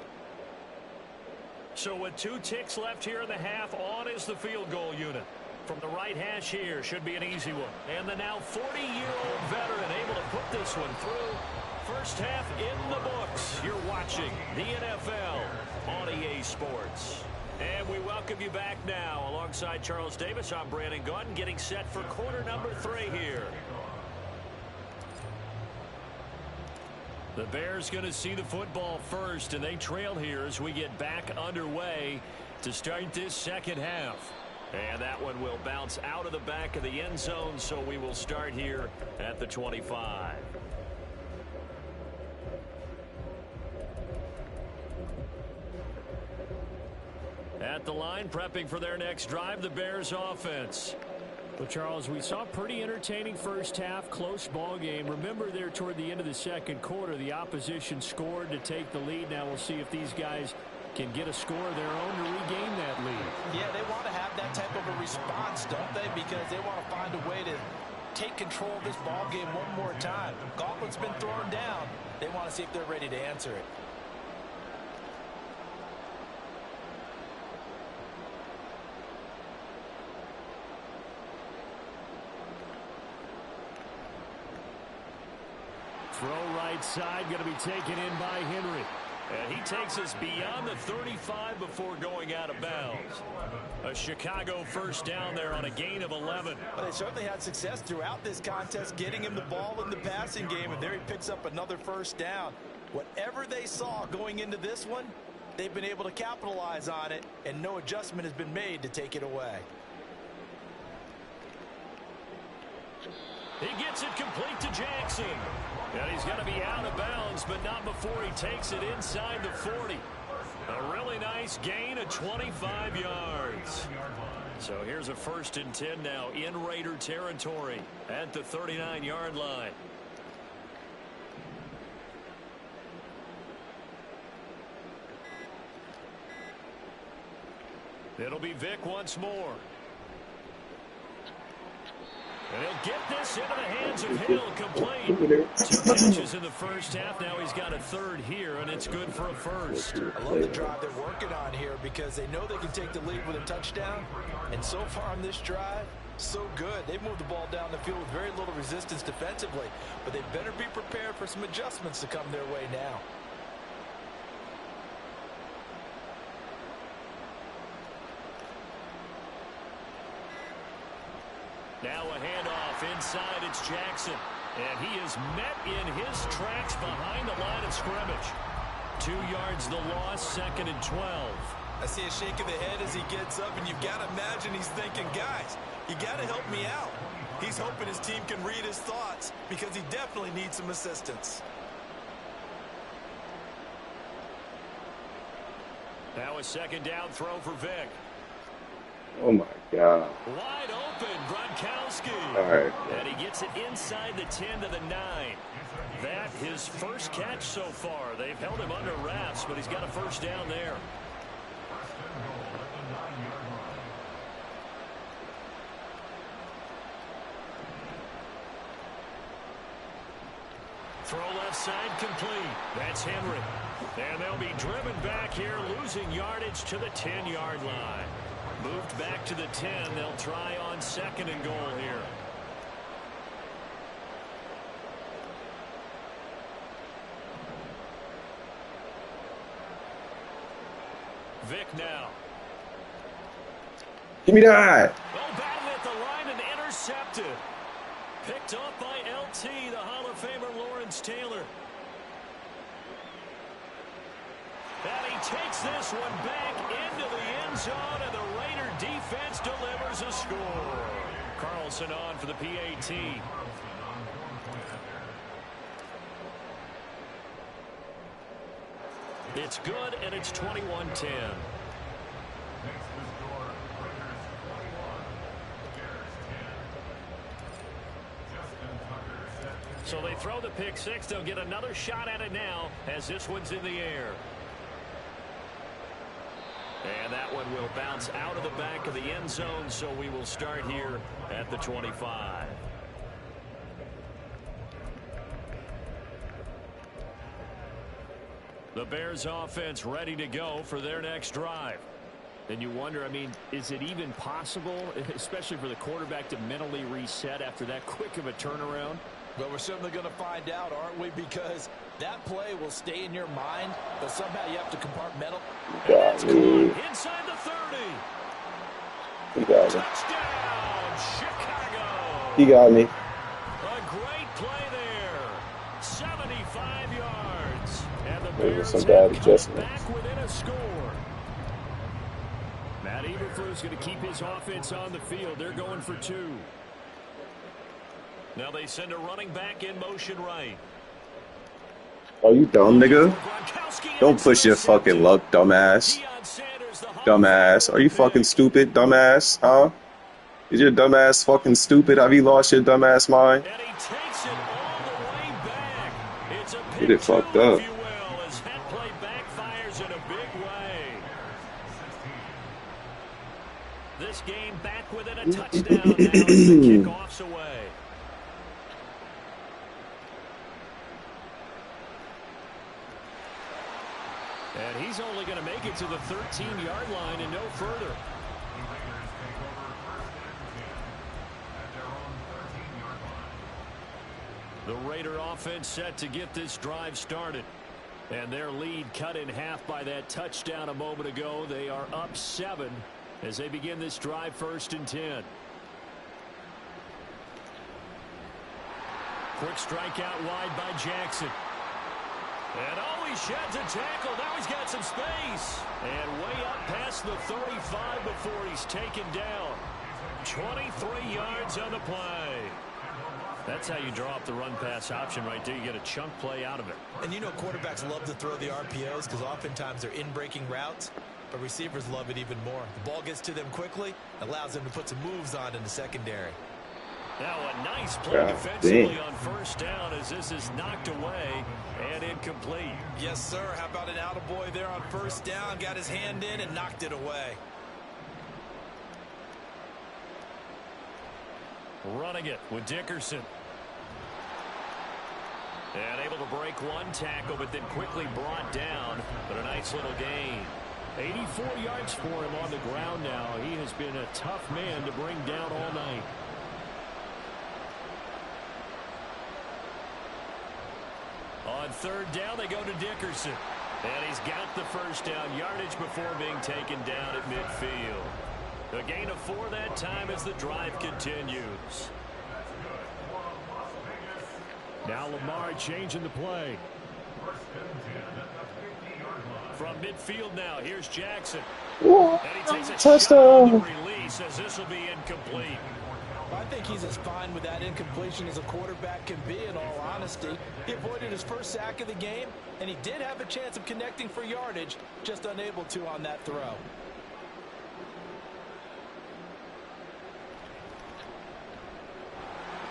So with 2 ticks left here in the half, on is the field goal unit. From the right hash here, should be an easy one. And the now 40-year-old veteran able to put this one through. First half in the books. You're watching the NFL on EA Sports. And we welcome you back now. Alongside Charles Davis, I'm Brandon Gaudin, getting set for quarter number 3 here. The Bears going to see the football first, and they trail here as we get back underway to start this second half. And that one will bounce out of the back of the end zone, so we will start here at the 25. At the line, prepping for their next drive, the Bears offense. Well, Charles, we saw a pretty entertaining first half, close ball game. Remember there toward the end of the second quarter, the opposition scored to take the lead. Now we'll see if these guys can get a score of their own to regain that lead. Yeah, they want to have that type of a response, don't they? Because they want to find a way to take control of this ball game one more time. Gauntlet's been thrown down. They want to see if they're ready to answer it. Throw right side, going to be taken in by Henry. And he takes us beyond the 35 before going out of bounds. A Chicago first down there on a gain of 11. Well, they certainly had success throughout this contest, getting him the ball in the passing game, and there he picks up another first down. Whatever they saw going into this one, they've been able to capitalize on it, and no adjustment has been made to take it away. He gets it complete to Jackson. And he's going to be out of bounds, but not before he takes it inside the 40. A really nice Nice gain of 25 yards. So here's a 1st and 10 now in Raider territory at the 39-yard line. It'll be Vic once more. And he'll get this into the hands of Hill, complete. 2 catches in the first half. Now he's got a 3rd here, and it's good for a 1st. I love the drive they're working on here because they know they can take the lead with a touchdown. And so far on this drive, so good. They've moved the ball down the field with very little resistance defensively. But they better be prepared for some adjustments to come their way now. Now a handoff inside. It's Jackson. And he is met in his tracks behind the line of scrimmage. 2 yards the loss, 2nd and 12. I see a shake of the head as he gets up, and you've got to imagine he's thinking, guys, you got to help me out. He's hoping his team can read his thoughts because he definitely needs some assistance. Now a 2nd down throw for Vic. Oh my God. Wide open, Gronkowski. All right. And he gets it inside the 10 to the 9. That his 1st catch so far. They've held him under wraps, but he's got a 1st down there. Throw left side complete. That's Henry. And they'll be driven back here, losing yardage to the 10-yard line. Moved back to the 10. They'll try on 2nd and goal here. Vic now. Give me that. Oh, battle at the line and intercepted. Picked off by LT, the Hall of Famer Lawrence Taylor. And he takes this one back into the end zone, and the Raider defense delivers a score. Carlson on for the PAT. It's good, and it's 21-10. So they throw the pick 6. They'll get another shot at it now as this one's in the air. And that one will bounce out of the back of the end zone, so we will start here at the 25. The Bears offense ready to go for their next drive. And you wonder, I mean, is it even possible, especially for the quarterback, to mentally reset after that quick of a turnaround? Well, we're certainly going to find out, aren't we? Because that play will stay in your mind, but somehow you have to compartmentalize. That's caught inside the 30. He got me. Touchdown, Chicago. He got me. A great play there. 75 yards. And the There was Bears some bad have adjustments. come back within a score. Matt Eberflus going to keep his offense on the field. They're going for 2. Now they send a running back in motion right. Are you dumb, nigga? Don't push your fucking luck, dumbass. Dumbass. Are you fucking stupid, dumbass? Huh? Is your dumbass fucking stupid? Have you lost your dumbass mind? And he takes it all the way back. It's a Get it fucked up. if you will, as that play backfires in a big way. This game back within a touchdown now as the kickoff's away. And he's only going to make it to the 13-yard line and no further. The Raider offense set to get this drive started. And their lead cut in half by that touchdown a moment ago. They are up 7 as they begin this drive, 1st and 10. Quick strike out wide by Jackson. And he sheds a tackle. Now he's got some space. And way up past the 35 before he's taken down. 23 yards on the play. That's how you draw up the run-pass option right there. You get a chunk play out of it. And you know quarterbacks love to throw the RPOs because oftentimes they're in-breaking routes. but receivers love it even more. The ball gets to them quickly, allows them to put some moves on in the secondary. Now a nice play defensively on first down as this is knocked away and incomplete. Yes, sir. How about an attaboy there on first down? Got his hand in and knocked it away. Running it with Dickerson. And able to break one tackle, but then quickly brought down. But a nice little gain. 84 yards for him on the ground now. He has been a tough man to bring down all night. On third down, they go to Dickerson. And he's got the first down yardage before being taken down at midfield. A gain of 4 that time as the drive continues. Now Lamar changing the play. From midfield now, here's Jackson. What? And he takes a Touchdown. shot on the release as this will be incomplete. I think he's as fine with that incompletion as a quarterback can be, in all honesty. He avoided his first sack of the game, and he did have a chance of connecting for yardage, just unable to on that throw.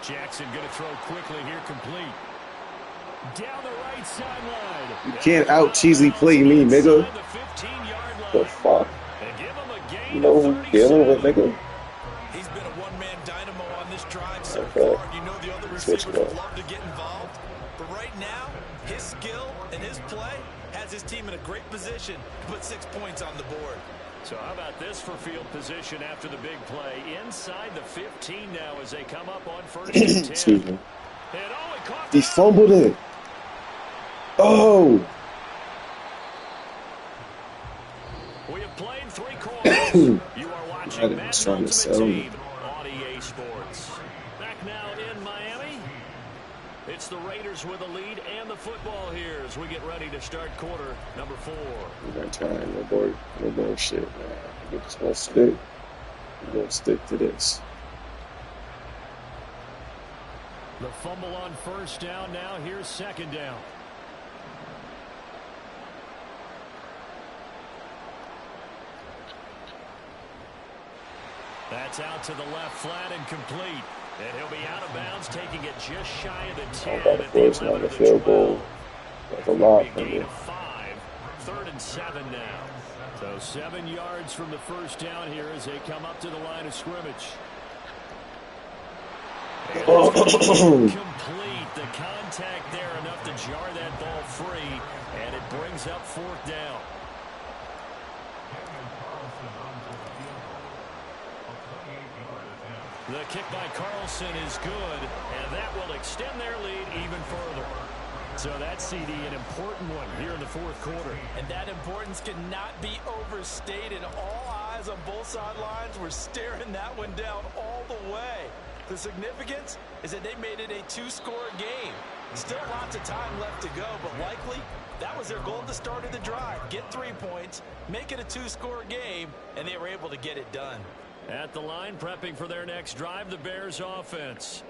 Jackson going to throw quickly here, complete. Down the right sideline. You can't out cheesy play me, nigga. The fuck? No dealing with nigga. He's been a one-man dynamo on this drive so far. You know the other receivers would love to get involved. But right now, his skill and his play has his team in a great position to put 6 points on the board. So how about this for field position after the big play? Inside the 15 now as they come up on first and 10. Excuse me. He fumbled it. Oh. We have played 3 quarters. You are watching Madden Ultimate Team on EA Sports. Back now in Miami. It's the Raiders with a lead and the football here as we get ready to start quarter number 4. We're gonna try no more shit, man. We're just gonna stick. We're gonna stick to this. The fumble on first down now. Here's second down. That's out to the left flat and complete. And he'll be out of bounds, taking it just shy of the 10. About to force another field goal. That's a lot for me. 5, 3rd and 7 now. So 7 yards from the first down here as they come up to the line of scrimmage. Complete. The contact there enough to jar that ball free, and it brings up 4th down. The kick by Carlson is good, and that will extend their lead even further. So that's, CD, an important one here in the 4th quarter. And that importance cannot be overstated. All eyes on both sidelines were staring that one down all the way. The significance is that they made it a 2-score game. Still lots of time left to go, but likely that was their goal at the start of the drive. Get 3 points, make it a 2-score game, and they were able to get it done. At the line, prepping for their next drive, the Bears offense.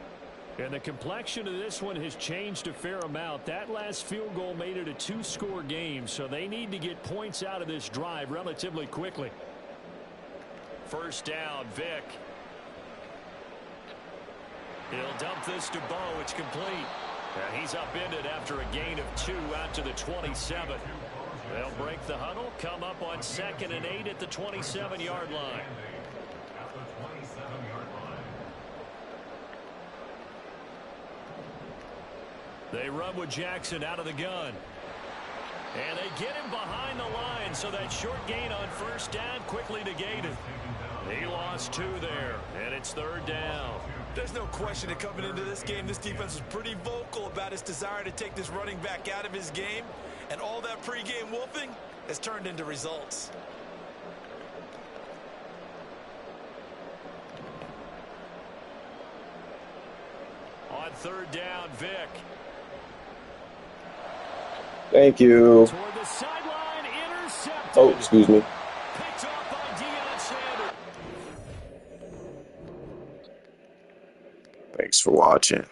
And the complexion of this one has changed a fair amount. That last field goal made it a 2-score game, so they need to get points out of this drive relatively quickly. First down, Vick. He'll dump this to Bo. It's complete. And he's upended after a gain of 2 out to the 27. They'll break the huddle, come up on 2nd and 8 at the 27-yard line. They run with Jackson out of the gun. And they get him behind the line, so that short gain on first down quickly negated. He lost 2 there, and it's 3rd down. There's no question that coming into this game, this defense was pretty vocal about its desire to take this running back out of his game. And all that pregame wolfing has turned into results. On 3rd down, Vick. Thank you. Toward the sideline, intercepted. Oh, excuse me. Picked off by Deion Sanders. Thanks for watching.